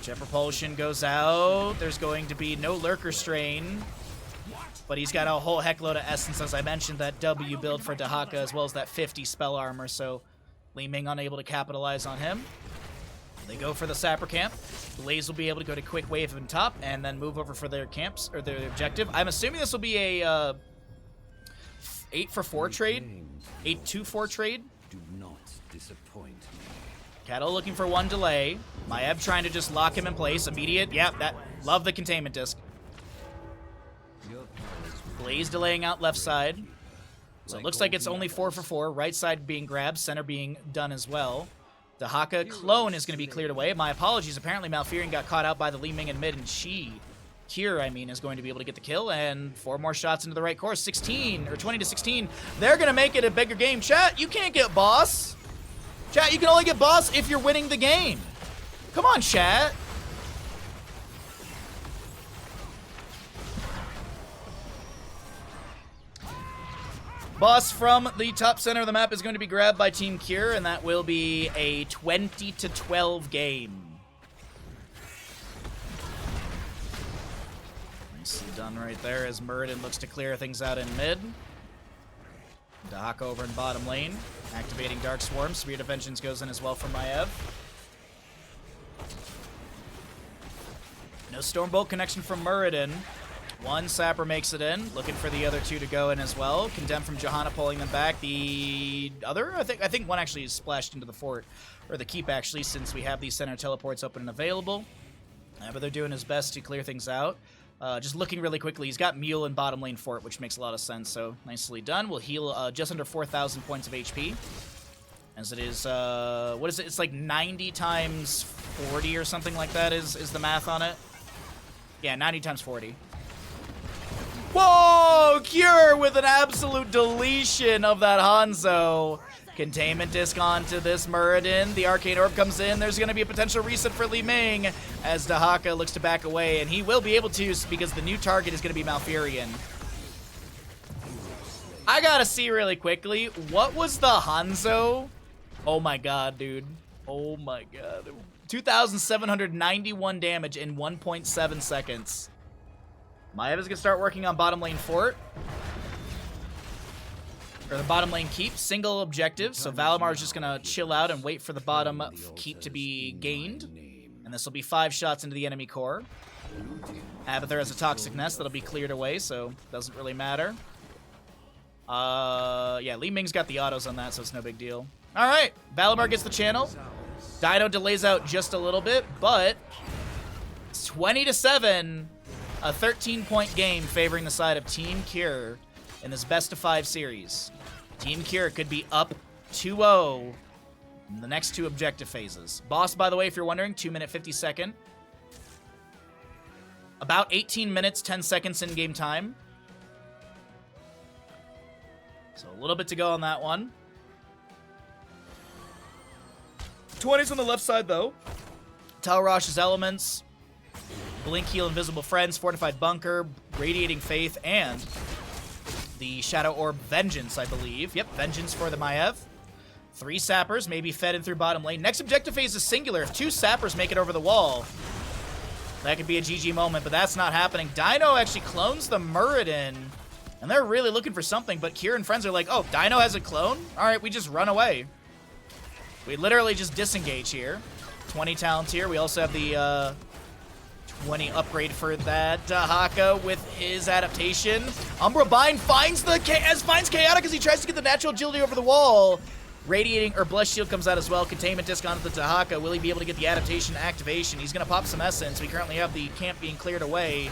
Jet Propulsion goes out. There's going to be no Lurker Strain. But he's got a whole heckload of Essence, as I mentioned, that W build for Dahaka, as well as that 50 spell armor, so Li Ming unable to capitalize on him. They go for the Sapper Camp. Blaze will be able to go to Quick Wave in top, and then move over for their camps, or their objective. I'm assuming this will be a 8-for-4 trade? 8-2-4 trade? Do not disappoint me. Cattle looking for one delay. Maiev trying to just lock him in place. Immediate, yeah, love the containment disc. Blaze delaying out left side. So it looks like it's only 4-for-4. Right side being grabbed, center being done as well. The Haka clone is going to be cleared away. My apologies. Apparently Malfurion got caught out by the Li Ming in mid, and Kure, is going to be able to get the kill. And 4 more shots into the right course. 16, or 20 to 16. They're going to make it a bigger game. Chat, you can't get boss. Chat, you can only get boss if you're winning the game. Come on, chat. Boss from the top center of the map is going to be grabbed by Team Kure, and that will be a 20-12 game. Nicely done right there as Muradin looks to clear things out in mid. Dahaka over in bottom lane, activating Dark Swarm. Spirit of Vengeance goes in as well from Maiev. No Stormbolt connection from Muradin. One Sapper makes it in, looking for the other two to go in as well. Condemned from Johanna pulling them back. The other, I think one actually is splashed into the fort, or the keep actually, since we have these center teleports open and available. But they're doing his best to clear things out. Just looking really quickly, he's got Mule in bottom lane fort, which makes a lot of sense, so nicely done. We'll heal just under 4,000 points of HP. As it is, what is it? It's like 90 times 40 or something like that is the math on it. Yeah, 90 times 40. Whoa! Kure with an absolute deletion of that Hanzo. Containment disc onto this Muradin. The Arcane Orb comes in. There's going to be a potential reset for Li Ming as Dahaka looks to back away, and he will be able to because the new target is going to be Malfurion. I gotta see really quickly, what was the Hanzo? Oh my god, dude. Oh my god. 2,791 damage in 1.7 seconds. Maiev is going to start working on bottom lane fort. Or the bottom lane keep. Single objective. So Valimar is just going to chill out and wait for the bottom keep to be gained. And this will be 5 shots into the enemy core. Abathur has a Toxic Nest that'll be cleared away, so doesn't really matter. Yeah, Li Ming's got the autos on that, so it's no big deal. Alright, Valimar gets the channel. Dino delays out just a little bit, but it's 20-7. A 13-point game favoring the side of Team Kure in this best-of-5 series. Team Kure could be up 2-0 in the next 2 objective phases. Boss, by the way, if you're wondering, 2-minute 50-second. About 18 minutes, 10 seconds in-game time. So a little bit to go on that one. 20s on the left side, though. Talrosh's Elements. Blink, Heal, Invisible Friends, Fortified Bunker, Radiating Faith, and the Shadow Orb Vengeance, I believe. Yep, Vengeance for the Maiev. 3 Sappers, maybe fed in through bottom lane. Next objective phase is singular. If 2 Sappers make it over the wall, that could be a GG moment, but that's not happening. Dino actually clones the Muradin. And they're really looking for something, but Kure and friends are like, oh, Dino has a clone? All right, we just run away. We literally just disengage here. 20 talents here. We also have the 20 upgrade for that. Dahaka with his adaptation. Umbra Bind finds Chaotic as he tries to get the natural agility over the wall. Radiating or Blessed Shield comes out as well. Containment disc onto the Dahaka. Will he be able to get the adaptation activation? He's going to pop some Essence. We currently have the camp being cleared away.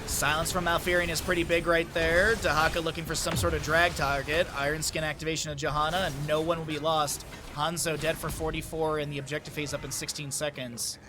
Silence from Malfurion is pretty big right there. Dahaka looking for some sort of drag target. Iron Skin activation of Johanna, and no one will be lost. Hanzo dead for 44, and the objective phase up in 16 seconds.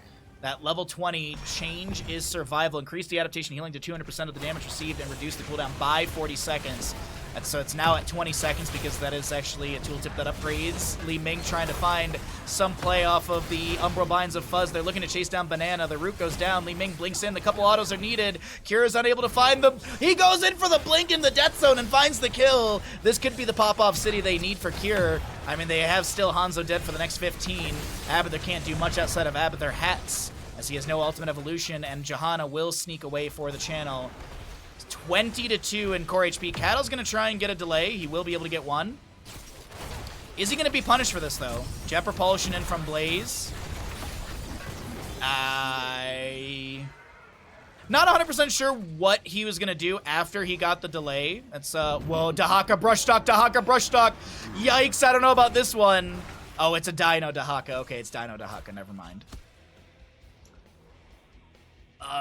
That level 20 change is survival. Increase the adaptation healing to 200% of the damage received and reduce the cooldown by 40 seconds. And so it's now at 20 seconds because that is actually a tooltip that upgrades. Li Ming trying to find some play off of the Umbral Binds of Fuzz. They're looking to chase down Banana. The root goes down. Li Ming blinks in. The couple autos are needed. Kure is unable to find them. He goes in for the blink in the death zone and finds the kill. This could be the pop-off city they need for Kure. I mean, they have still Hanzo dead for the next 15. Abathur can't do much outside of Abathur hats, as he has no ultimate evolution, and Johanna will sneak away for the channel. 20-2 in core HP. Cattle's going to try and get a delay. He will be able to get one. Is he going to be punished for this, though? Jet Propulsion in from Blaze. Not 100% sure what he was going to do after he got the delay. That's, whoa, Dahaka Brushstock, Dahaka Brushstock. Yikes, I don't know about this one. Oh, it's a Dino Dahaka. Okay, it's Dino Dahaka, never mind.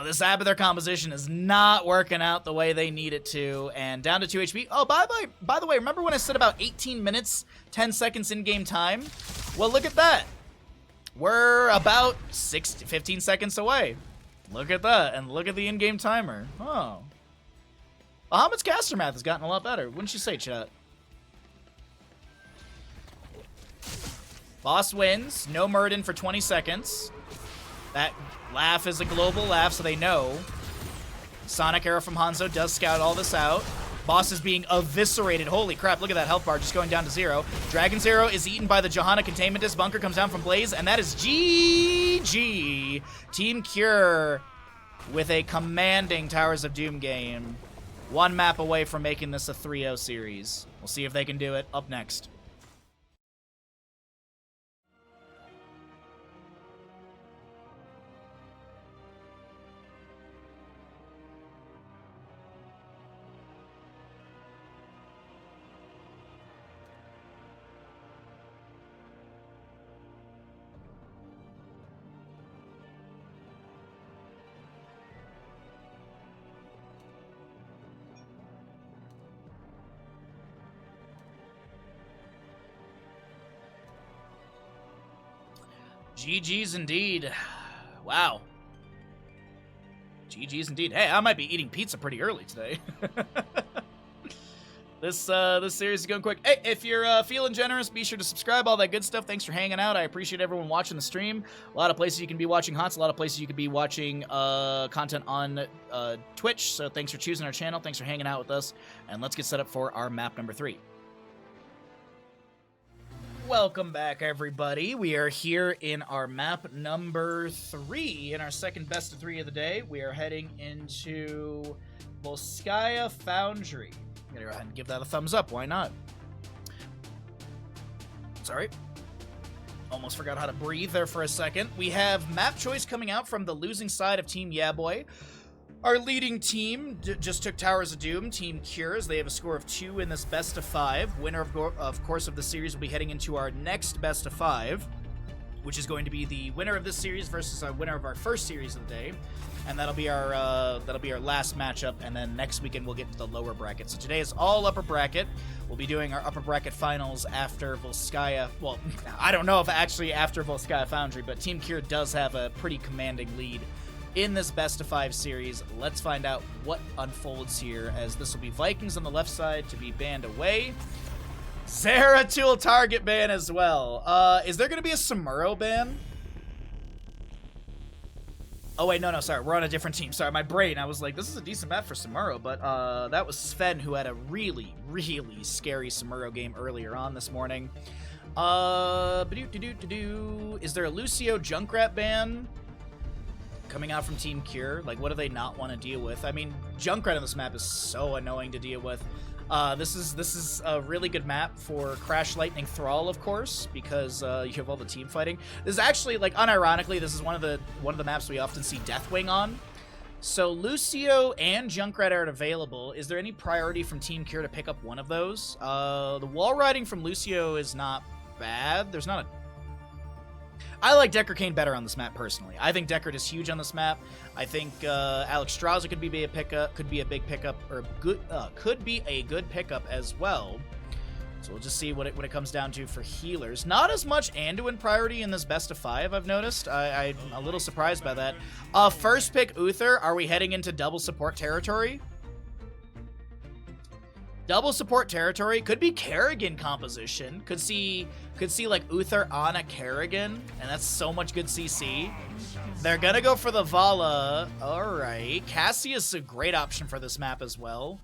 This Abathur composition is not working out the way they need it to, and down to 2 HP. Oh, by the way, remember when I said about 18 minutes, 10 seconds in-game time? Well, look at that. We're about 15 seconds away. Look at that, and look at the in-game timer. Oh. Bahamut's caster math has gotten a lot better. Wouldn't you say, chat? Boss wins. No Murden for 20 seconds. That laugh is a global laugh, so they know. Sonic Arrow from Hanzo does scout all this out. Boss is being eviscerated. Holy crap, look at that health bar just going down to 0. Dragon's Arrow is eaten by the Johanna Containment Disc. Bunker comes down from Blaze, and that is GG. Team Kure with a commanding Towers of Doom game. One map away from making this a 3-0 series. We'll see if they can do it up next. GG's indeed. Wow. GG's indeed. Hey, I might be eating pizza pretty early today. This series is going quick. Hey, if you're feeling generous, be sure to subscribe, all that good stuff. Thanks for hanging out. I appreciate everyone watching the stream. A lot of places you can be watching HOTS, a lot of places you could be watching content on Twitch. So thanks for choosing our channel. Thanks for hanging out with us. And let's get set up for our map number 3. Welcome back, everybody. We are here in our map number 3, in our second best of 3 of the day. We are heading into Volskaya Foundry. I'm gonna go ahead and give that a thumbs up. Why not? Sorry. Almost forgot how to breathe there for a second. We have map choice coming out from the losing side of Team YEAAAAABOI. Our leading team just took Towers of Doom, Team Kure. They have a score of 2 in this best of 5. Winner, of course, of the series will be heading into our next best of 5, which is going to be the winner of this series versus our winner of our first series of the day, and that'll be our last matchup. And then next weekend we'll get to the lower bracket. So today is all upper bracket. We'll be doing our upper bracket finals after Volskaya. Well, I don't know if actually after Volskaya Foundry, but Team Kure does have a pretty commanding lead in this best of 5 series. Let's find out what unfolds here, as this will be Vikings on the left side to be banned away. Zeratul target ban as well. Is there going to be a Samuro ban? Oh wait, no, sorry, we're on a different team. Sorry, my brain, I was like, this is a decent map for Samuro, but that was Sven who had a really, really scary Samuro game earlier on this morning. Is there a Lucio Junkrat ban? coming out from Team Kure. Like, what do they not want to deal with? I mean, Junkrat on this map is so annoying to deal with. This is a really good map for Crash Lightning Thrall, of course, because you have all the team fighting. This is actually, like, unironically, this is one of the maps we often see Deathwing on. So Lucio and Junkrat are available. Is there any priority from Team Kure to pick up one of those? The wall riding from Lucio is not bad. There's not a... I like Deckard Cain better on this map personally. I think Deckard is huge on this map. I think Alex Strauza could be a pickup, could be a big pickup, or good, could be a good pickup as well. So we'll just see what it comes down to for healers. Not as much Anduin priority in this best of 5, I've noticed. I'm a little surprised by that. First pick Uther. Are we heading into double support territory? Double support territory. Could be Kerrigan composition. Could see like Uther, Ana, Kerrigan, and that's so much good CC. They're gonna go for the Vala. Alright. Cassius is a great option for this map as well.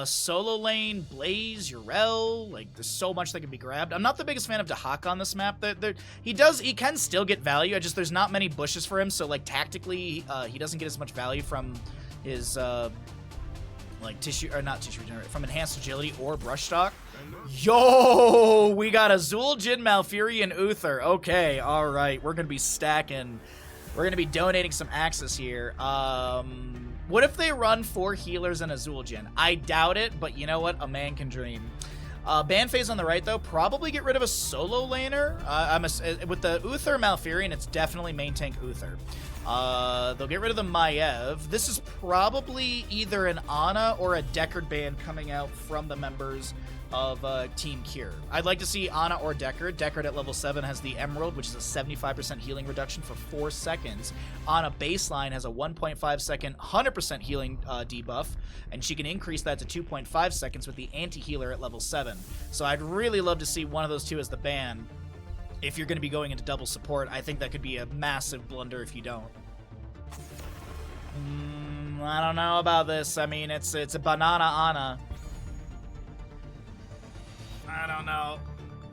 Solo lane, Blaze, Urel, like there's so much that can be grabbed. I'm not the biggest fan of Dahak on this map. He can still get value. There's not many bushes for him, so like tactically, he doesn't get as much value from his like tissue or not tissue regenerate, from enhanced agility or brush stock. Yo, we got Azul, Jin, Malfuri, and Uther. Okay, all right, we're gonna be stacking. We're gonna be donating some access here. What if they run 4 healers and Azul Jin? I doubt it, but you know what? A man can dream. Ban phase on the right, though. Probably get rid of a solo laner. With the Uther Malfurion, it's definitely main tank Uther. They'll get rid of the Maiev. This is probably either an Ana or a Deckard ban coming out from the members of Team Kure. I'd like to see Ana or Deckard. Deckard at level 7 has the Emerald, which is a 75% healing reduction for 4 seconds. Ana baseline has a 1.5 second 100% healing debuff, and she can increase that to 2.5 seconds with the anti-healer at level 7. So I'd really love to see one of those two as the ban. If you're going to be going into double support, I think that could be a massive blunder if you don't. I don't know about this. I mean, it's a banana Ana. I don't know.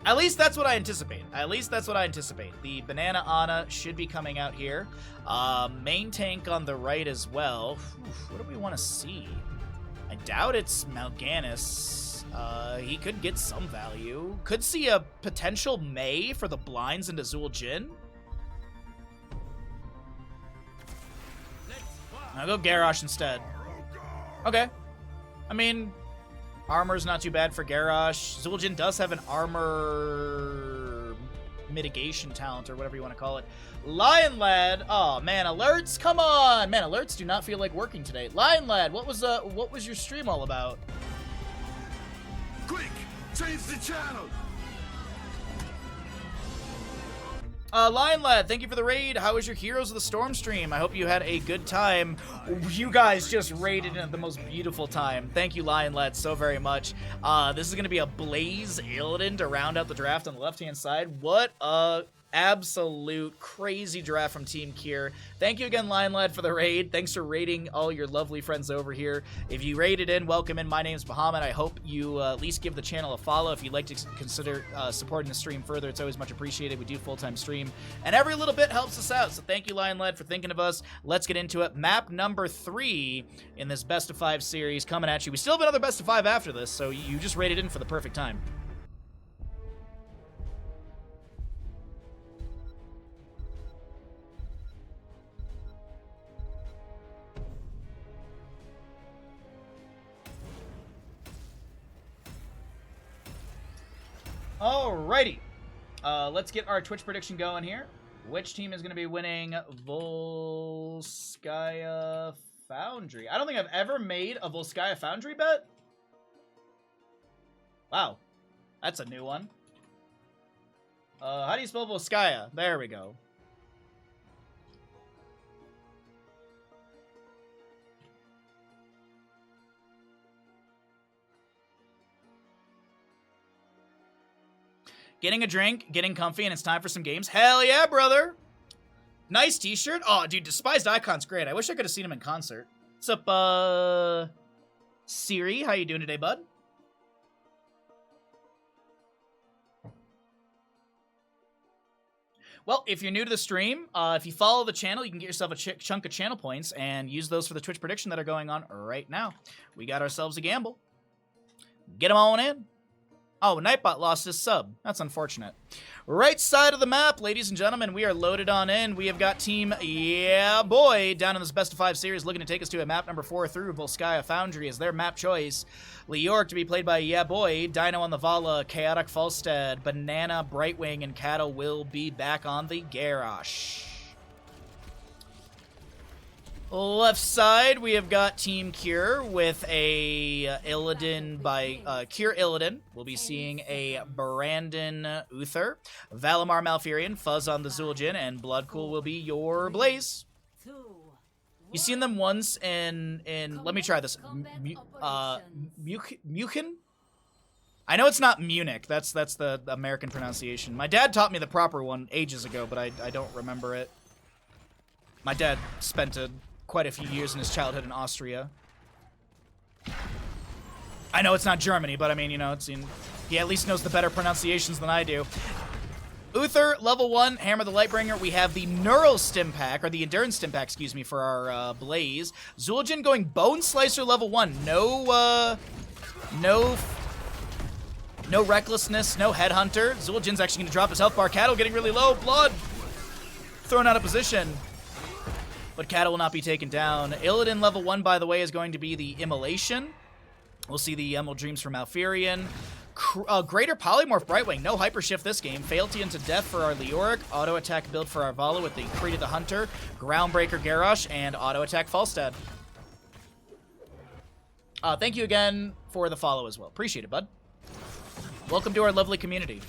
At least that's what I anticipate. The Banana Ana should be coming out here. Main tank on the right as well. What do we want to see? I doubt it's Mal'Ganis. He could get some value. Could see a potential Mei for the blinds into Azul Jin. I'll go Garrosh instead. Okay. I mean, armor's not too bad for Garrosh. Zul'jin does have an armor mitigation talent, or whatever you want to call it. Lion Lad. Oh man, alerts. Come on, man. Alerts do not feel like working today. Lion Lad, what was your stream all about? Quick, change the channel. Lion Lad, thank you for the raid. How was your Heroes of the Storm stream? I hope you had a good time. You guys just raided in the most beautiful time. Thank you, Lion Lad, so very much. This is going to be a Blaze Illidan to round out the draft on the left-hand side. What a absolute crazy draft from Team Kure. Thank you again, Lion Lad, for the raid. Thanks for raiding all your lovely friends over here. If you raided in, welcome in. My name's Bahamut. I hope you at least give the channel a follow. If you'd like to consider supporting the stream further, it's always much appreciated. We do full-time stream, and every little bit helps us out. So thank you, Lion Lad, for thinking of us. Let's get into it. Map number 3 in this best of 5 series coming at you. We still have another best of 5 after this, so you just raided in for the perfect time. Alrighty, let's get our Twitch prediction going here. Which team is going to be winning Volskaya Foundry? I don't think I've ever made a Volskaya Foundry bet. Wow, that's a new one. How do you spell Volskaya? There we go. Getting a drink, getting comfy, and it's time for some games. Hell yeah, brother! Nice t-shirt. Oh, dude, Despised Icon's great. I wish I could have seen him in concert. What's up, Siri? How you doing today, bud? Well, if you're new to the stream, if you follow the channel, you can get yourself a chunk of channel points and use those for the Twitch prediction that are going on right now. We got ourselves a gamble. Get them on in. Oh, Nightbot lost his sub. That's unfortunate. Right side of the map, ladies and gentlemen, we are loaded on in. We have got Team YEAAAAABOI down in this best of 5 series looking to take us to a map number 4 through Volskaya Foundry as their map choice. Leoric to be played by YEAAAAABOI, Dino on the Vala, Chaotic Falstad, Banana, Brightwing, and Cattle will be back on the Garrosh. Left side, we have got Team Kure with a Illidan by Kure Illidan. We'll be seeing a Brandon Uther, Valimar Malfurion, Fuzz on the Zul'jin, and Bloodcool will be your Blaze. You seen them once in let me try this. Mukin? I know it's not Munich. That's the American pronunciation. My dad taught me the proper one ages ago, but I don't remember it. My dad spent quite a few years in his childhood in Austria. I know it's not Germany, but I mean, you know, he at least knows the better pronunciations than I do. Uther, level 1, Hammer the Lightbringer. We have the Neural Stim Pack, or the Endurance Stim Pack, excuse me, for our Blaze. Zul'jin going Bone Slicer level 1. No Recklessness, no Headhunter. Zul'jin's actually going to drop his health bar. Cattle getting really low. Blood thrown out of position. But Cattle will not be taken down. Illidan level 1, by the way, is going to be the Immolation. We'll see the Emerald Dreams from Malfurion. Greater Polymorph Brightwing. No Hyper Shift this game. Fealty into Death for our Leoric. Auto Attack build for our Vala with the Creed of the Hunter. Groundbreaker Garrosh. And Auto Attack Falstad. Thank you again for the follow as well. Appreciate it, bud. Welcome to our lovely community.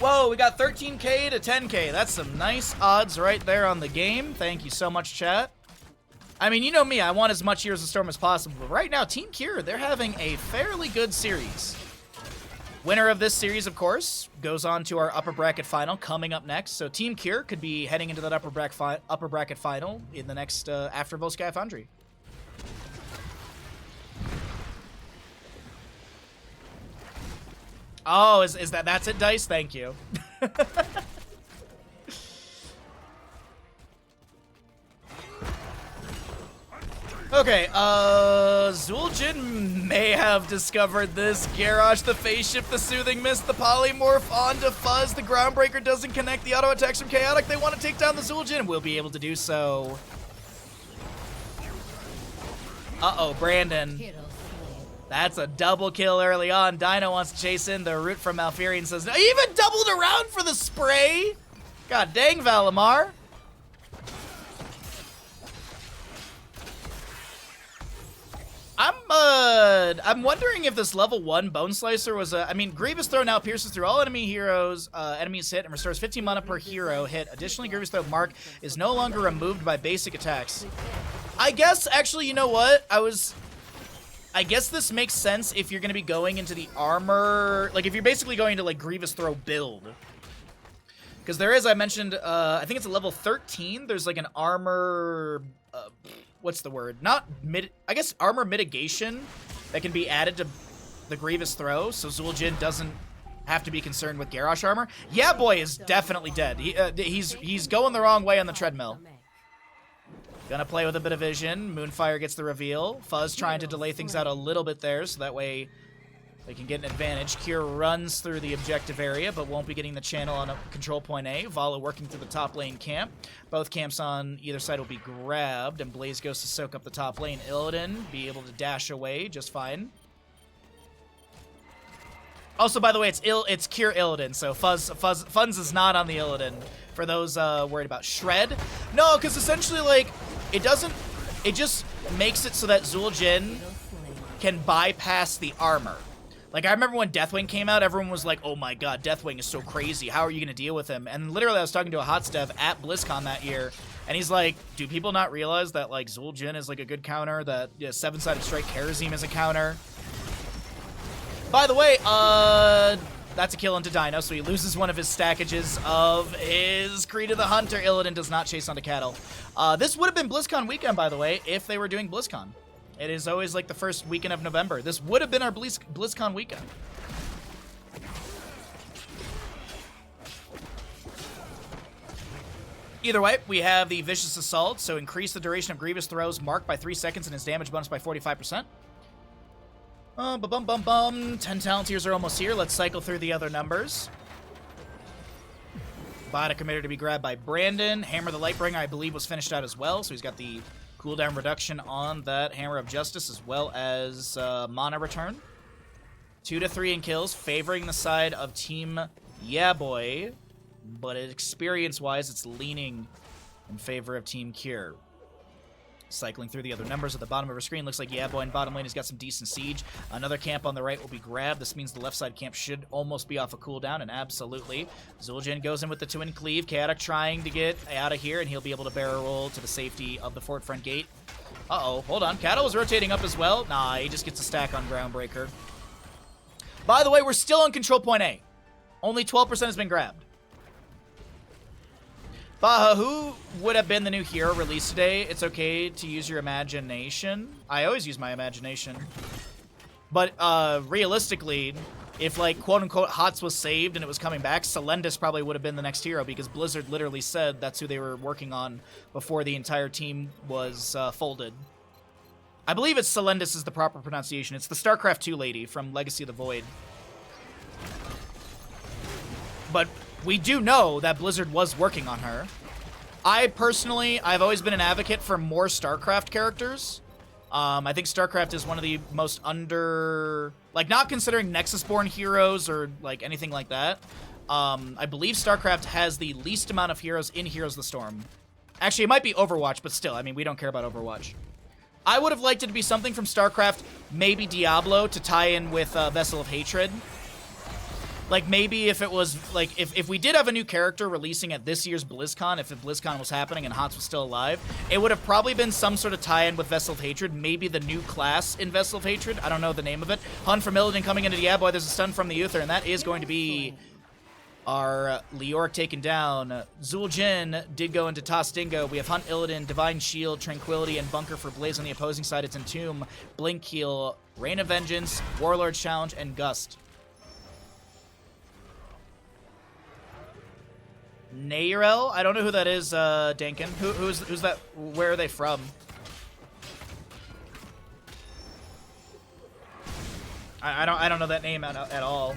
Whoa, we got 13k to 10k. That's some nice odds right there on the game. Thank you so much, chat. I mean, you know me, I want as much Heroes of the Storm as possible, but right now, Team Kure, they're having a fairly good series. Winner of this series, of course, goes on to our upper bracket final coming up next. So Team Kure could be heading into that upper bracket final in the next, after Volskaya Foundry. Oh, is that's it, Dice? Thank you. Okay, Zul'jin may have discovered this. Garrosh, the Phase Shift, the Soothing Mist, the Polymorph onto Fuzz. The Groundbreaker doesn't connect. The auto attacks from Chaotic. They want to take down the Zul'jin. We'll be able to do so. Uh-oh, Brandon. That's a double kill early on. Dino wants to chase in. The Root from Malfurion says, no, he even doubled around for the spray. God dang, Valimar. I'm wondering if this level 1 Bone Slicer was a... I mean, Grievous Throw now pierces through all enemy heroes, enemies hit, and restores 15 mana per hero hit. Additionally, Grievous Throw Mark is no longer removed by basic attacks. I guess, actually, you know what? I guess this makes sense if you're going to be going into the armor... Like, if you're basically going to, like, Grievous Throw build. Because there is, I mentioned, I think it's a level 13. There's, like, an armor... what's the word? I guess armor mitigation that can be added to the Grievous Throw, so Zul'jin doesn't have to be concerned with Garrosh armor. YEAAAAABOI is definitely dead. He's going the wrong way on the treadmill. Gonna play with a bit of vision. Moonfire gets the reveal. Fuzz trying to delay things out a little bit there, so that way they can get an advantage. Kure runs through the objective area, but won't be getting the channel on a control point A. Vala working through the top lane camp. Both camps on either side will be grabbed, and Blaze goes to soak up the top lane. Illidan be able to dash away just fine. Also, by the way, it's Kure Illidan, so Funz is not on the Illidan. For those worried about Shred. No, because essentially, like, it just makes it so that Zul'jin can bypass the armor. Like, I remember when Deathwing came out, everyone was like, oh my god, Deathwing is so crazy. How are you going to deal with him? And literally, I was talking to a HOTS dev at BlizzCon that year, and he's like, do people not realize that, like, Zul'jin is, like, a good counter? That, yeah, 7-sided strike Kharazim is a counter? By the way, that's a kill into Dino, so he loses one of his stackages of his Creed of the Hunter. Illidan does not chase onto Cattle. This would have been BlizzCon weekend, by the way, if they were doing BlizzCon. It is always like the first weekend of November. This would have been our BlizzCon weekend. Either way, we have the Vicious Assault, so increase the duration of Grievous throws marked by 3 seconds and his damage bonus by 45%. Bum. 10 talent tiers are almost here. Let's cycle through the other numbers. Bodic emitter to be grabbed by Brandon. Hammer the Lightbringer, I believe, was finished out as well, so he's got the cooldown reduction on that Hammer of Justice as well as mana return. 2 to 3 in kills, favoring the side of Team YEAAAAABOI, but experience-wise, it's leaning in favor of Team Kure. Cycling through the other numbers at the bottom of our screen, looks like YEAAAABOI in bottom lane has got some decent siege. Another camp on the right will be grabbed. This means the left side camp should almost be off a cooldown, and absolutely. Zul'jin goes in with the twin cleave. Chaotic trying to get out of here, and he'll be able to barrel roll to the safety of the fort front gate. Uh-oh, hold on. Cattle was rotating up as well. Nah, he just gets a stack on Groundbreaker. By the way, we're still on control point A. Only 12% has been grabbed. Baha, who would have been the new hero released today? It's okay to use your imagination. I always use my imagination. But realistically, if like quote-unquote HOTS was saved and it was coming back, Selendis probably would have been the next hero because Blizzard literally said that's who they were working on before the entire team was folded. I believe it's Selendis is the proper pronunciation. It's the StarCraft 2 lady from Legacy of the Void. But we do know that Blizzard was working on her. I've always been an advocate for more StarCraft characters. I think StarCraft is one of the most like, not considering Nexus-born heroes or, like, anything like that. I believe StarCraft has the least amount of heroes in Heroes of the Storm. Actually, it might be Overwatch, but still, I mean, we don't care about Overwatch. I would have liked it to be something from StarCraft, maybe Diablo, to tie in with Vessel of Hatred. Like, maybe if it was, like, if we did have a new character releasing at this year's BlizzCon, if BlizzCon was happening and HOTS was still alive, it would have probably been some sort of tie-in with Vessel of Hatred, maybe the new class in Vessel of Hatred. I don't know the name of it. Hun from Illidan coming into YEAAAAABOI, there's a stun from the Uther, and that is going to be our Leoric taken down. Zul'jin did go into Toss Dingo. We have Hunt Illidan, Divine Shield, Tranquility, and Bunker for Blaze on the opposing side. It's Entomb, Blink Heal, Rain of Vengeance, Warlord Challenge, and Gust. Nairel? I don't know who that is, Dankin. Who's that? Where are they from? I don't know that name at all.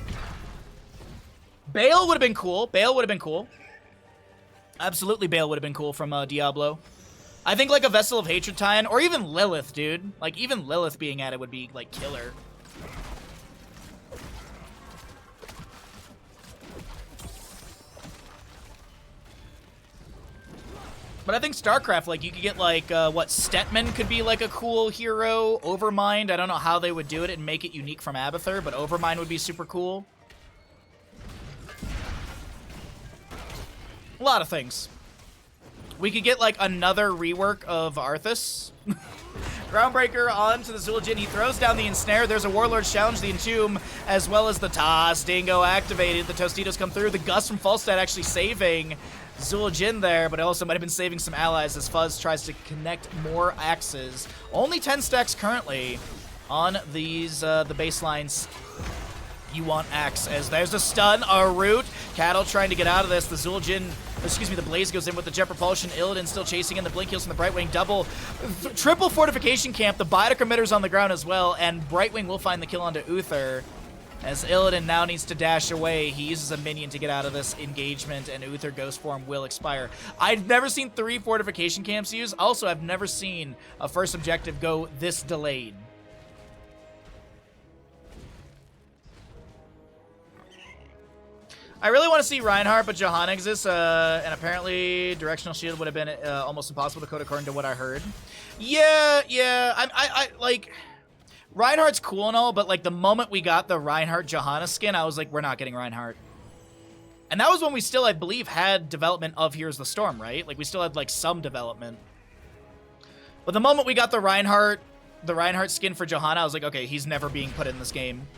Bale would have been cool. Bale would have been cool. Absolutely, Bale would have been cool from Diablo. I think like a Vessel of Hatred tie-in, or even Lilith, dude. Like, even Lilith being at it would be, like, killer. But I think StarCraft, like, you could get, like, what, Stetman could be, like, a cool hero. Overmind, I don't know how they would do it and make it unique from Abathur, but Overmind would be super cool. A lot of things. We could get, like, another rework of Arthas. Groundbreaker onto the Zul'jin. He throws down the Ensnare. There's a Warlord's Challenge, the Entomb, as well as the Toss Dingo activated. The Tostitos come through. The Gust from Falstad actually saving Zul'jin there, but it also might have been saving some allies as Fuzz tries to connect more axes. Only 10 stacks currently on these, the baselines. You want axe, as there's a stun, a root. Cattle trying to get out of this. The Zul'jin, excuse me, the Blaze goes in with the Jet Propulsion. Illidan still chasing in the Blink Heals from the Brightwing. Triple fortification camp. The Biotic Emitter's on the ground as well, and Brightwing will find the kill onto Uther. As Illidan now needs to dash away, he uses a minion to get out of this engagement, and Uther Ghost Form will expire. I've never seen 3 fortification camps used. Also, I've never seen a first objective go this delayed. I really want to see Reinhardt, but Johanna exists, and apparently Directional Shield would have been almost impossible to code according to what I heard. Yeah, I like... Reinhardt's cool and all, but like the moment we got the Reinhardt Johanna skin, I was like, we're not getting Reinhardt. And that was when we still, I believe, had development of Here's the Storm, right? Like we still had like some development. But the moment we got the Reinhardt skin for Johanna, I was like, okay, he's never being put in this game.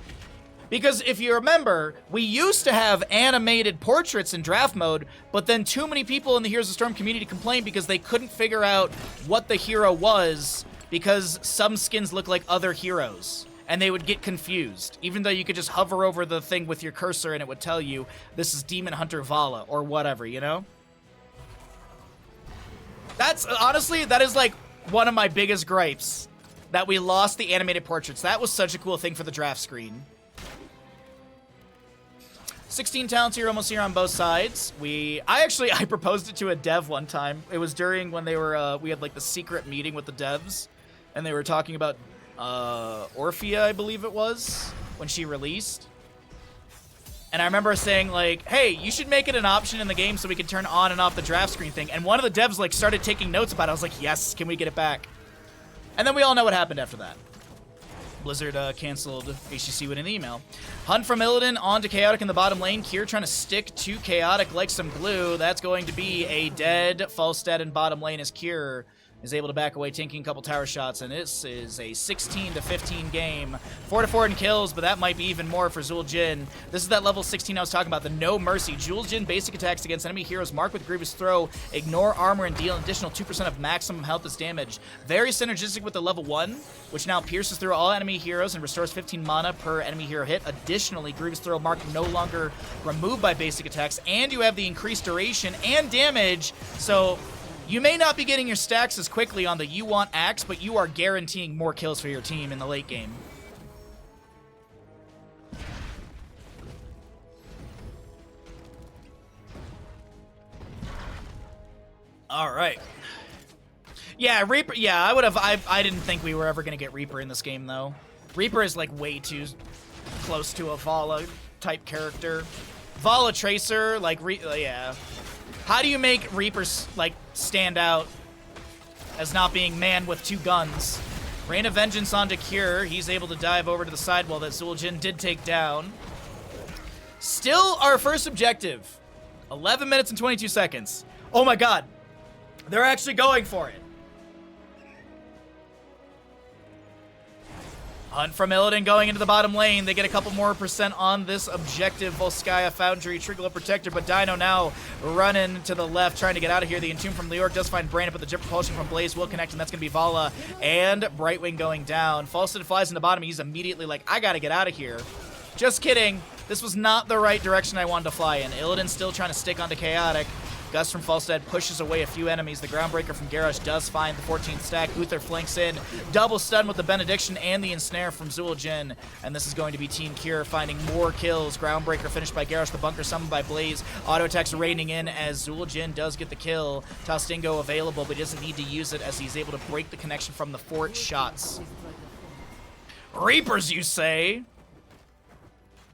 Because if you remember, we used to have animated portraits in draft mode, but then too many people in the Heroes of the Storm community complained because they couldn't figure out what the hero was because some skins look like other heroes, and they would get confused, even though you could just hover over the thing with your cursor and it would tell you, this is Demon Hunter Vala, or whatever, you know? That's, honestly, that is like one of my biggest gripes. That we lost the animated portraits. That was such a cool thing for the draft screen. 16 talents here, almost here on both sides. I proposed it to a dev one time. It was during when they were, we had like the secret meeting with the devs. And they were talking about Orphea, I believe it was, when she released. And I remember saying like, hey, you should make it an option in the game so we can turn on and off the draft screen thing. And one of the devs like started taking notes about it. I was like, yes, can we get it back? And then we all know what happened after that. Blizzard canceled HTC with an email. Hunt from Illidan on to Chaotic in the bottom lane. Kure trying to stick to Chaotic like some glue. That's going to be a dead Falstad in bottom lane as Kure is able to back away, tanking a couple tower shots, and this is a 16-15 game. 4-4 in kills, but that might be even more for Zul'jin. This is that level 16 I was talking about, the No Mercy. Zul'jin basic attacks against enemy heroes mark with Grievous Throw, ignore armor, and deal an additional 2% of maximum health as damage. Very synergistic with the level 1, which now pierces through all enemy heroes and restores 15 mana per enemy hero hit. Additionally, Grievous Throw mark no longer removed by basic attacks, and you have the increased duration and damage, so you may not be getting your stacks as quickly on the You Want Axe, but you are guaranteeing more kills for your team in the late game. All right. Yeah, Reaper. Yeah, I didn't think we were ever going to get Reaper in this game, though. Reaper is, like, way too close to a Vala-type character. Vala Tracer, like, yeah. How do you make Reapers, like, stand out as not being man with 2 guns? Rain of Vengeance onto Kure. He's able to dive over to the sidewall that Zul'jin did take down. Still our first objective. 11 minutes and 22 seconds. Oh my god. They're actually going for it. Hunt from Illidan going into the bottom lane. They get a couple more % on this objective. Volskaya Foundry, Trickle Protector, but Dino now running to the left, trying to get out of here. The Entomb from Leoric does find Brandon, but the Jet Propulsion from Blaze will connect, and that's going to be Vala and Brightwing going down. Falstad flies in the bottom. He's immediately like, I got to get out of here. Just kidding. This was not the right direction I wanted to fly in. Illidan still trying to stick onto Chaotic. Gust from Falstad pushes away a few enemies. The Groundbreaker from Garrosh does find the 14th stack. Uther flanks in. Double stun with the Benediction and the Ensnare from Zul'jin. And this is going to be Team Kure finding more kills. Groundbreaker finished by Garrosh. The Bunker summoned by Blaze. Auto attacks raining in as Zul'jin does get the kill. Tostingo available, but he doesn't need to use it as he's able to break the connection from the fort shots. Reapers, you say?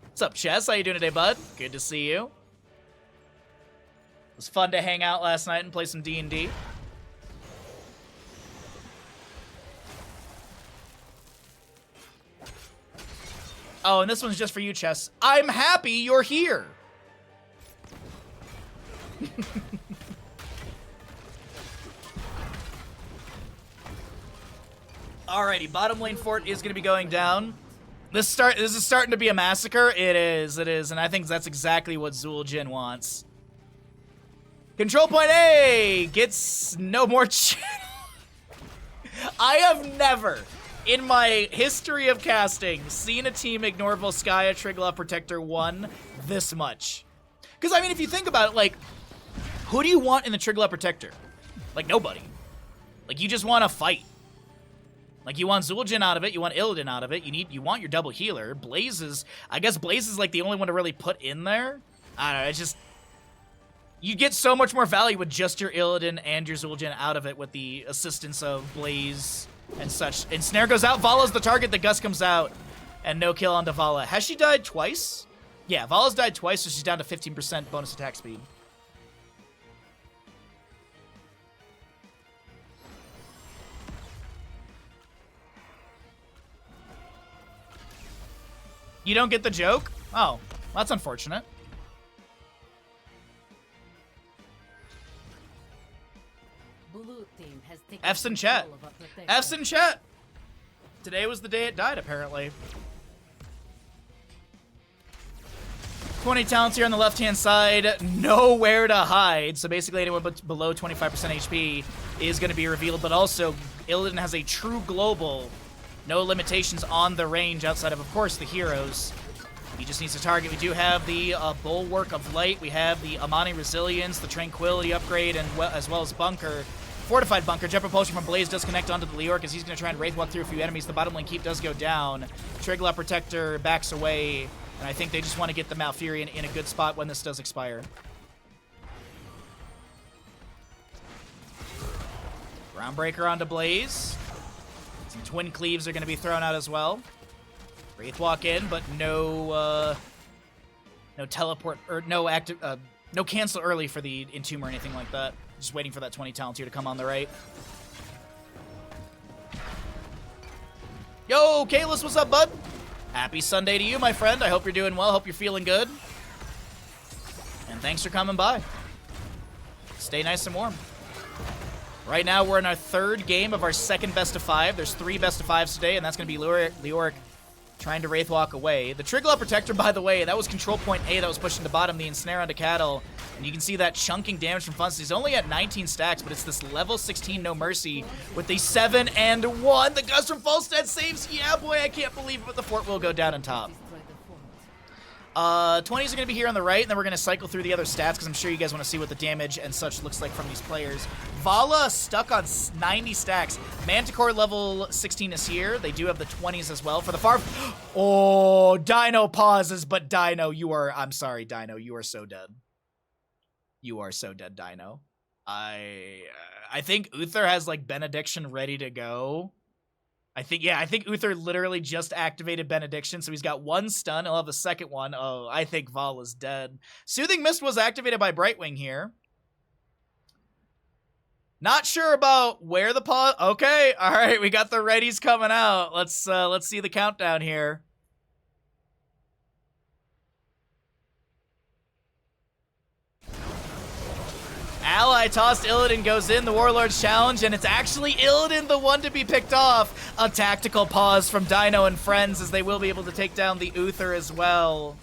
What's up, Chess? How you doing today, bud? Good to see you. It was fun to hang out last night and play some D&D. Oh, and this one's just for you, Chess. I'm happy you're here. Alrighty, bottom lane fort is going to be going down. This is starting to be a massacre. It is, and I think that's exactly what Zul'jin wants. Control point A gets no more channel. I have never, in my history of casting, seen a team ignore Volskaya Triglav Protector 1 this much. Because, I mean, if you think about it, like, who do you want in the Triglav Protector? Like, nobody. Like, you just want to fight. Like, you want Zul'jin out of it, you want Illidan out of it, you want your double healer. I guess Blaze is, like, the only one to really put in there. I don't know, it's just... You get so much more value with just your Illidan and your Zul'jin out of it with the assistance of Blaze and such. And Snare goes out, Vala's the target, the Gust comes out, and no kill onto Vala. Has she died twice? Yeah, Vala's died twice, so she's down to 15% bonus attack speed. You don't get the joke? Oh, that's unfortunate. F's in chat. F's in chat. Today was the day it died, apparently. 20 talents here on the left-hand side. Nowhere to hide. So basically anyone below 25% HP is going to be revealed. But also, Illidan has a true global. No limitations on the range outside of course, the heroes. He just needs to target. We do have the Bulwark of Light. We have the Amani Resilience, the Tranquility upgrade, and as well as Bunker. Fortified bunker. Jet propulsion from Blaze does connect onto the Leoric as he's going to try and Wraith Walk through a few enemies. The bottom lane keep does go down. Trigla Protector backs away. And I think they just want to get the Malfurion in a good spot when this does expire. Groundbreaker onto Blaze. Some Twin Cleaves are going to be thrown out as well. Wraith Walk in, but no teleport, or no active, no cancel early for the Entomb or anything like that. Just waiting for that 20 talent here to come on the right. Yo, Kalis, what's up, bud? Happy Sunday to you, my friend. I hope you're doing well. Hope you're feeling good. And thanks for coming by. Stay nice and warm. Right now, we're in our third game of our second best of 5. There's 3 best of 5s today, and that's going to be Leoric trying to Wraith Walk away. The Trigla Protector, by the way, that was control point A that was pushing to bottom, the Ensnare onto Cattle. And you can see that chunking damage from Funst. He's only at 19 stacks, but it's this level 16 No Mercy with the 7 and 1. The Gust from Falstad saves. Yeah, boy, I can't believe it, but the fort will go down on top. 20s are going to be here on the right, and then we're going to cycle through the other stats because I'm sure you guys want to see what the damage and such looks like from these players. Vala stuck on 90 stacks. Manticore level 16 is here. They do have the 20s as well. For the far... Oh, Dino pauses, but Dino, you are... I'm sorry, Dino, you are so dead. You are so dead, Dino. I think Uther has, like, Benediction ready to go. I think Uther literally just activated Benediction, so he's got 1 stun. He'll have the second one. Oh, I think Vala's dead. Soothing Mist was activated by Brightwing here. Not sure about where the pause... Okay, all right, we got the readies coming out. Let's see the countdown here. Ally tossed Illidan goes in, the Warlord's challenge, and it's actually Illidan the one to be picked off. A tactical pause from Dino and friends as they will be able to take down the Uther as well.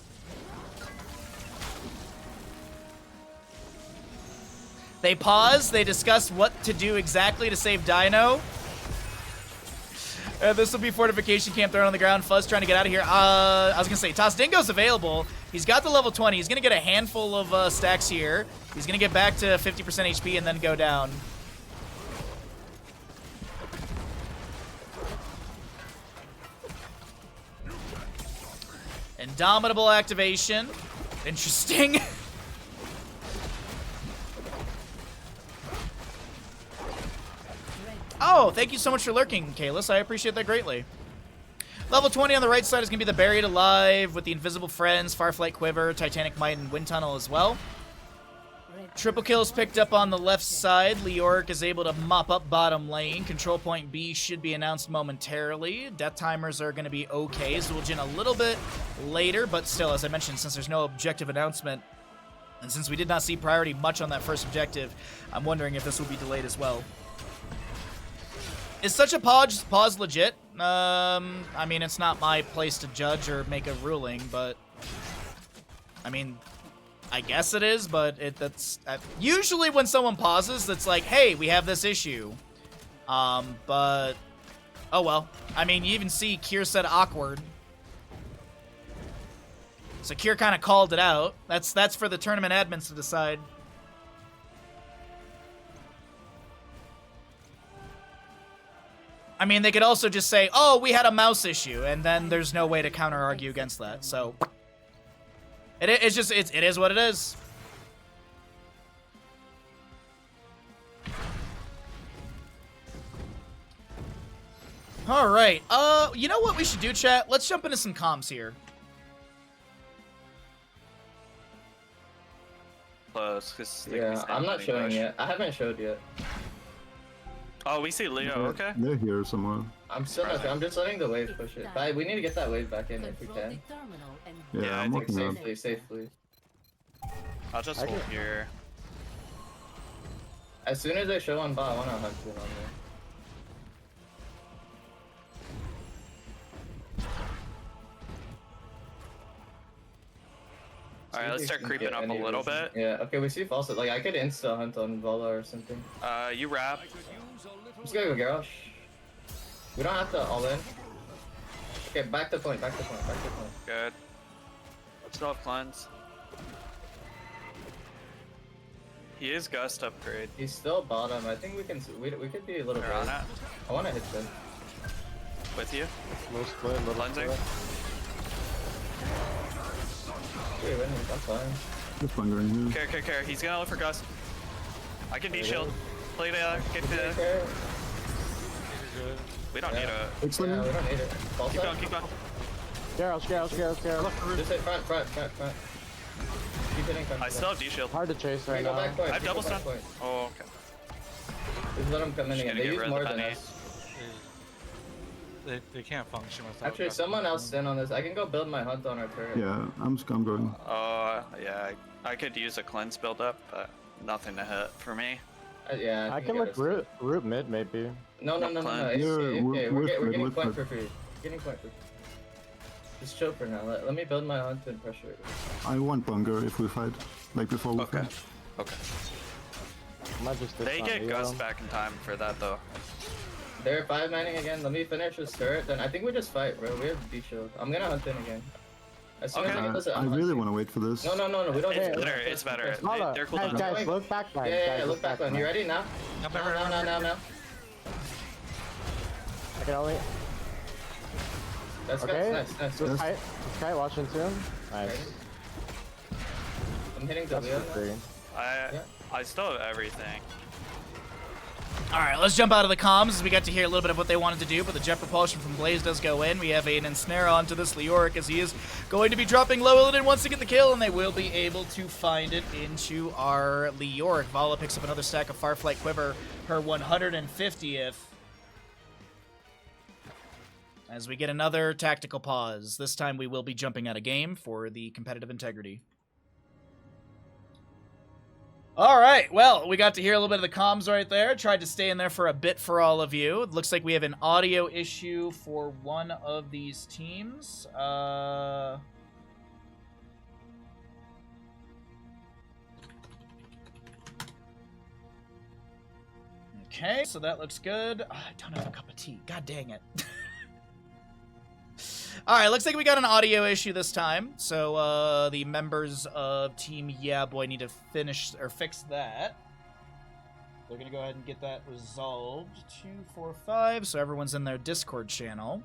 They pause, they discuss what to do exactly to save Dino. This will be fortification camp thrown on the ground. Fuzz trying to get out of here. I was going to say, Toss Dingo's available. He's got the level 20. He's going to get a handful of stacks here. He's going to get back to 50% HP and then go down. Indomitable activation. Interesting. Oh, thank you so much for lurking, Kalis. I appreciate that greatly. Level 20 on the right side is going to be the Buried Alive with the Invisible Friends, Farflight Quiver, Titanic Might, and Wind Tunnel as well. Triple kills picked up on the left side. Leoric is able to mop up bottom lane. Control point B should be announced momentarily. Death timers are going to be okay. Zul'jin a little bit later, but still, as I mentioned, since there's no objective announcement, and since we did not see priority much on that first objective, I'm wondering if this will be delayed as well. Is such a pause legit? I mean, it's not my place to judge or make a ruling, but I mean, I guess it is, but that's usually when someone pauses, it's like, hey, we have this issue. But oh well. I mean, you even see Kure said awkward. So Kure kind of called it out. That's for the tournament admins to decide. I mean, they could also just say, oh, we had a mouse issue, and then there's no way to counter-argue against that, so... It is what it is. Alright, you know what we should do, chat? Let's jump into some comms here. Close, because... Yeah, I'm not showing yet. I haven't showed yet. Oh, we see Leo, okay. They're here somewhere. I'm still not. I'm just letting the wave push it. But we need to get that wave back in if we can. Yeah, I'm working on it. Safely. I'll just hold here. As soon as I show on bot, I want to hunt it on there. Alright, let's start creeping up a little bit. Yeah, okay, we see Falset. Like, I could insta hunt on Vala or something. You wrap. I'm just gonna go Garrosh. We don't have to all in. Okay, back to point, back to point, back to point. Good. Still have cleanse. He is Gust upgrade. He's still bottom. I think we can. We could be a little bit. They're on it. I want to hit them. With you. Little split, little Cleansing. split. We're winning. That's fine. Just wondering here. Care. He's gonna look for Gust. I can D-shield. Play together. Get Okay. together. We don't need a... Excellent. Yeah, we don't need it. False Keep up. going. Garrosh. Just hit front. Keep hitting front. I still have D-shield. Hard to chase Okay, right go now. back point. I have double go back stun. point. Oh, okay. Just let them come in Just again. gotta They get use rid of more the than penny. us. They can't function without. Actually, Gust. someone else stand on this. I can go build my hunt on our turret. Yeah, I'm going. Yeah. I could use a cleanse build up, but nothing to hit for me. Yeah. I can get look us. root mid maybe. No. Cleanse. It's, Yeah, okay, we're we're getting with point it. for free. Getting point for free. Just chill for now. Let me build my hunt and pressure it. I want Bunker if we fight, like before we Okay. fight. Okay. Might just They discount get Leo. Gust back in time for that though. They're 5-manning again. Let me finish this turret. Then I think we just fight, bro. We have D-shield. I'm gonna hunt in again. As soon as I get this, I really want to wait for this. No. We don't It's need better. It's better. Hold They're up. cool down. Guys, look back line. Yeah, Guys, look back on. You ready now? Now. I can only. That's Okay. nice. This kite watching too. Nice. I'm hitting That's W. for free. I still have everything. All right, let's jump out of the comms as we got to hear a little bit of what they wanted to do, but the jet propulsion from Blaze does go in. We have an ensnare onto this Leoric as he is going to be dropping low. Illidan wants to get the kill, and they will be able to find it into our Leoric. Vala picks up another stack of Farflight Quiver, her 150th. As we get another tactical pause. This time we will be jumping out of game for the competitive integrity. All right, well, we got to hear a little bit of the comms right there. Tried to stay in there for a bit for all of you. It looks like we have an audio issue for one of these teams. Okay, so that looks good. I don't have a cup of tea. God dang it. All right, looks like we got an audio issue this time. So the members of Team YEAAAAABOI need to finish or fix that. They're going to go ahead and get that resolved. 2, 4, 5. So everyone's in their Discord channel.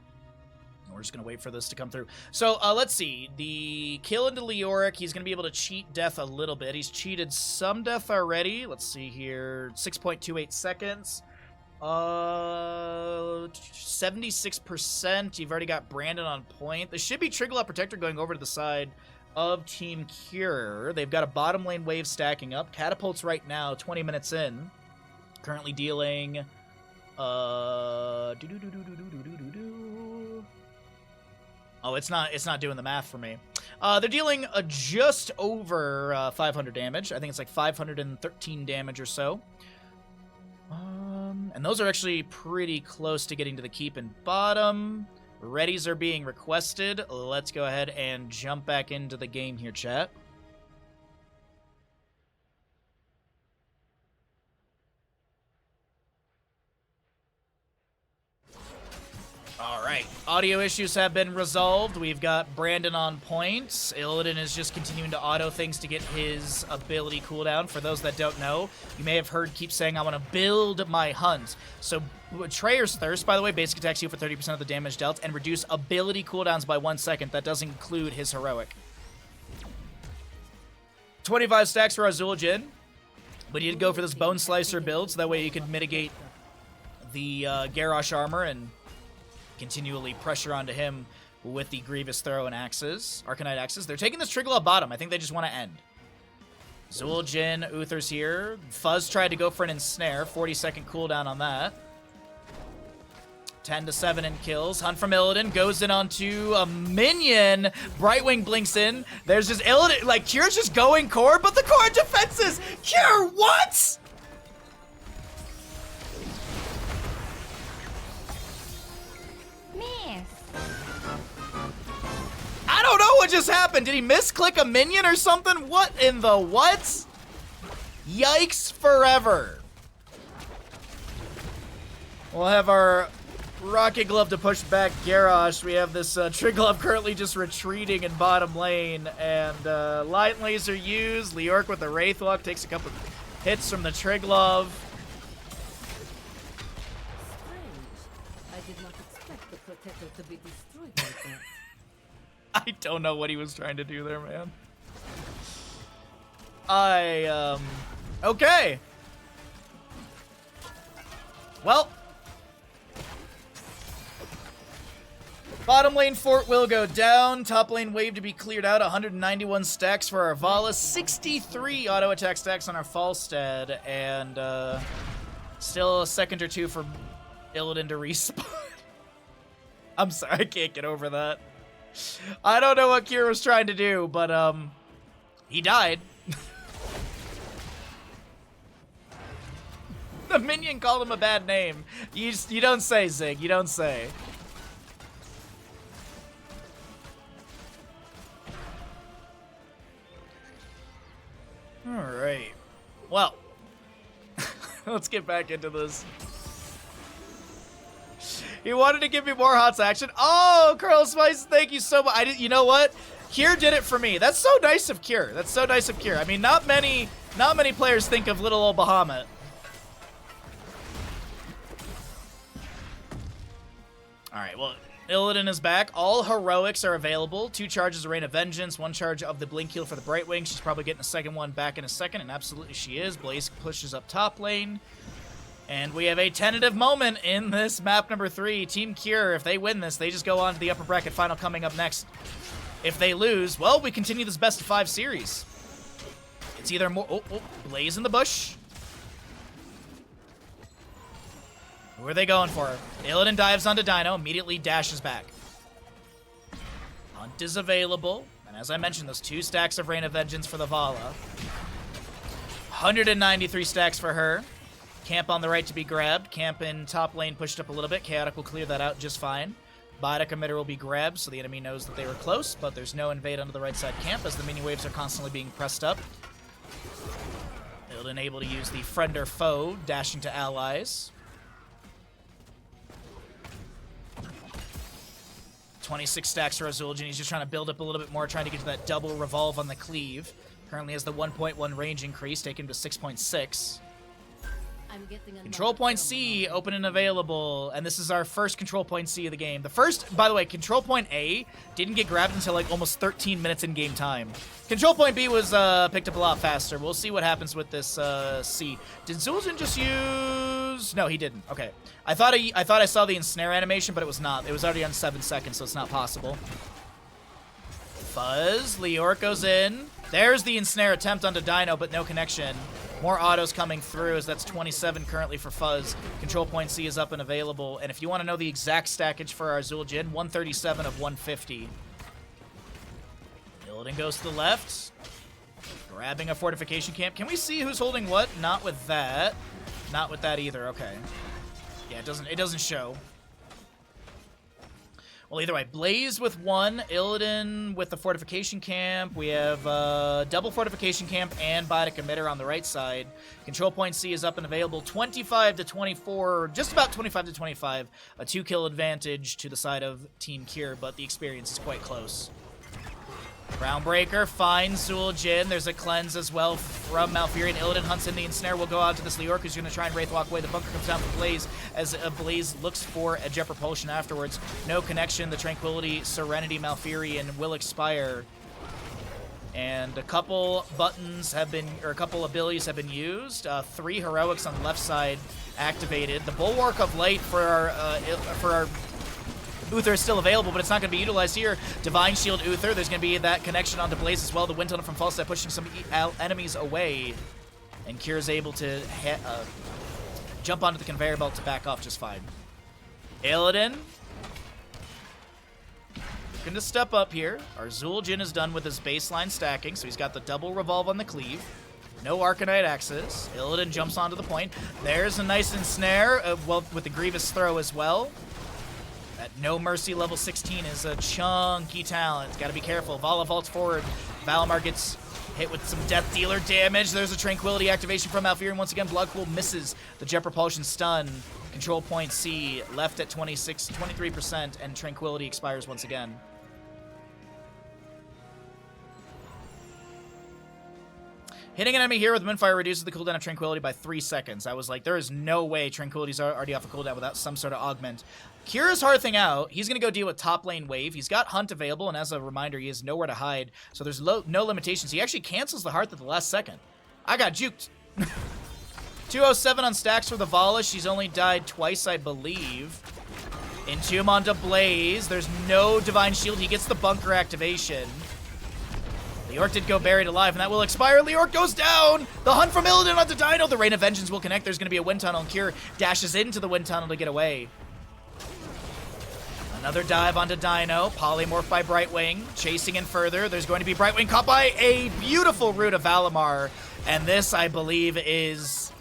And we're just going to wait for this to come through. So let's see. The kill into Leoric, he's going to be able to cheat death a little bit. He's cheated some death already. Let's see here. 6.28 seconds. 76%. You've already got Brandon on point. There should be Trigger Protector going over to the side of Team Kure. They've got a bottom lane wave stacking up. Catapults right now, 20 minutes in. Currently dealing... Oh, it's not doing the math for me. They're dealing just over 500 damage. I think it's like 513 damage or so. And those are actually pretty close to getting to the keep and bottom. Readies are being requested. Let's go ahead and jump back into the game here, chat. All right, audio issues have been resolved. We've got Brandon on point. Illidan is just continuing to auto things to get his ability cooldown. For those that don't know, you may have heard keep saying, I want to build my hunt. So Betrayer's Thirst, by the way, basic attacks you for 30% of the damage dealt and reduce ability cooldowns by 1 second. That does include his heroic. 25 stacks for Azul Jin. But you did go for this Bone Slicer build, so that way you could mitigate the Garrosh armor and continually pressure onto him with the Grievous Throw and axes, Arcanite axes. They're taking this Trigger bottom. I think they just want to end. Zul Jin, Uther's here. Fuzz tried to go for an ensnare. 40-second cooldown on that. 10-7 in kills. Hunt from Illidan goes in onto a minion. Brightwing blinks in. There's just Illidan, like Kure's just going core, but the core defenses. Kure, what? I don't know what just happened. Did he misclick a minion or something? What in the what? Yikes forever. We'll have our Rocket Glove to push back Garrosh. We have this Trig Glove currently just retreating in bottom lane. And Light Laser used. Leoric with the Wraith Walk takes a couple hits from the Triglove. I did not expect the protector to be destroyed like that. I don't know what he was trying to do there, man. Okay. Well. Bottom lane fort will go down. Top lane wave to be cleared out. 191 stacks for our Vala. 63 auto attack stacks on our Falstad. And still a second or two for Illidan to respawn. I'm sorry, I can't get over that. I don't know what Kure was trying to do, but he died. The minion called him a bad name. You don't say, Zig. You don't say. Alright. Well. Let's get back into this. He wanted to give me more HOTS action. Oh, Colonel Spice, thank you so much. You know what? Kure did it for me. That's so nice of Kure. That's so nice of Kure. I mean, not many players think of little old Bahamut. Alright, well, Illidan is back. All heroics are available. 2 charges of Rain of Vengeance, 1 charge of the Blink Heal for the Brightwing. She's probably getting a second one back in a second, and absolutely she is. Blaze pushes up top lane. And we have a tentative moment in this map number 3. Team Kure, if they win this, they just go on to the upper bracket final coming up next. If they lose, well, we continue this best of 5 series. It's either more... Oh, Blaze in the bush. Who are they going for? Illidan dives onto Dino, immediately dashes back. Hunt is available. And as I mentioned, those 2 stacks of Rain of Vengeance for the Vala. 193 stacks for her. Camp on the right to be grabbed. Camp in top lane pushed up a little bit. Chaotic will clear that out just fine. Biotic emitter will be grabbed, so the enemy knows that they were close, but there's no invade onto the right side camp as the mini waves are constantly being pressed up. Illidan able to use the friend or foe, dashing to allies. 26 stacks for Azul'jin. He's just trying to build up a little bit more, trying to get to that double revolve on the cleave. Currently has the 1.1 range increase, taken him to 6.6. Control point C, open and available. And this is our first control point C of the game. The first, by the way, control point A didn't get grabbed until like almost 13 minutes in game time. Control point B was picked up a lot faster. We'll see what happens with this C. Did Zul'jin just use... No, he didn't. Okay. I thought I saw the ensnare animation, but it was not. It was already on 7 seconds, so it's not possible. Fuzz, Leoric goes in. There's the ensnare attempt onto Dino, but no connection. More autos coming through, as that's 27 currently for Fuzz. Control point C is up and available. And if you want to know the exact stackage for our Zul'jin, 137 of 150. Illidan goes to the left. Grabbing a fortification camp. Can we see who's holding what? Not with that. Not with that either. Okay. Yeah, it doesn't show. Well, either way, Blaze with 1, Illidan with the fortification camp. We have double fortification camp and biotic emitter on the right side. Control point C is up and available. 25 to 24, just about 25 to 25. A 2-kill advantage to the side of Team Kure, but the experience is quite close. Groundbreaker finds Zul'jin. There's a cleanse as well from Malfurion. Illidan hunts in the ensnare. Will go out to this Leoric, who's going to try and Wraith walk away. The bunker comes down for Blaze as Blaze looks for a Jet Propulsion afterwards. No connection. The Tranquility, Serenity, Malfurion will expire. And a couple buttons have been, or a couple abilities have been used. 3 heroics on the left side activated. The Bulwark of Light for our Uther is still available, but it's not going to be utilized here. Divine Shield Uther. There's going to be that connection onto Blaze as well. The Wind Tunnel from Falstad pushing some enemies away. And Kure's able to jump onto the conveyor belt to back off just fine. Illidan looking to step up here. Our Zul'jin is done with his baseline stacking, so he's got the double revolve on the cleave. No Arcanite Axis. Illidan jumps onto the point. There's a nice ensnare, well, with the Grievous Throw as well. That No Mercy level 16 is a chunky talent. Gotta be careful. Vala vaults forward. Valimar gets hit with some Death Dealer damage. There's a Tranquility activation from Malfurion. Once again, Bloodpool misses the Jet Propulsion stun. Control point C left at 23%, and Tranquility expires once again. Hitting an enemy here with Moonfire reduces the cooldown of Tranquility by 3 seconds. I was like, there is no way Tranquility's already off a cooldown without some sort of augment. Kure's Hearthing out. He's going to go deal with top lane wave. He's got Hunt available, and as a reminder, he has nowhere to hide, so there's no limitations. He actually cancels the Hearth at the last second. I got juked. 207 on stacks for the Vala. She's only died twice, I believe. Entomb onto Blaze. There's no Divine Shield. He gets the bunker activation. Leorc did go buried alive, and that will expire. Leorc goes down! The hunt from Illidan onto Dino. The Rain of Vengeance will connect. There's going to be a wind tunnel, and Kure dashes into the wind tunnel to get away. Another dive onto Dino. Polymorph by Brightwing. Chasing in further. There's going to be Brightwing caught by a beautiful root of Valimar. And this, I believe, is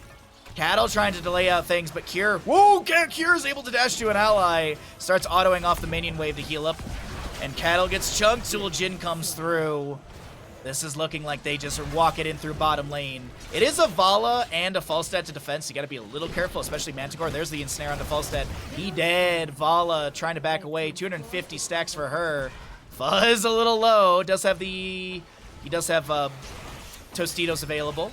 Cattle trying to delay out things, but Kure... Whoa! Kure is able to dash to an ally. Starts autoing off the minion wave to heal up. And Cattle gets chunked. Zul'jin comes through. This is looking like they just walk it in through bottom lane. It is a Vala and a Falstad to defense. You got to be a little careful, especially Manticore. There's the ensnare on the Falstad. He dead. Vala trying to back away. 250 stacks for her. Fuzz a little low. Does have the... He does have Tostitos available.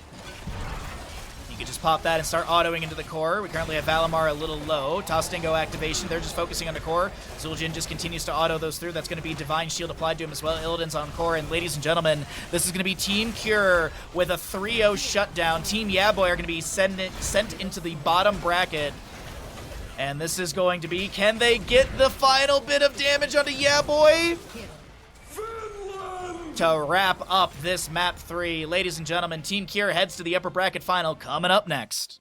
You can just pop that and start autoing into the core. We currently have Valimar a little low. Tostingo activation. They're just focusing on the core. Zul'jin just continues to auto those through. That's going to be Divine Shield applied to him as well. Illidan's on core. And ladies and gentlemen, this is going to be Team Kure with a 3-0 shutdown. Team YEAAAAABOI are going to be sent into the bottom bracket. And this is going to be, can they get the final bit of damage onto YEAAAABOI? To wrap up this map 3. Ladies and gentlemen, Team Kure heads to the upper bracket final coming up next.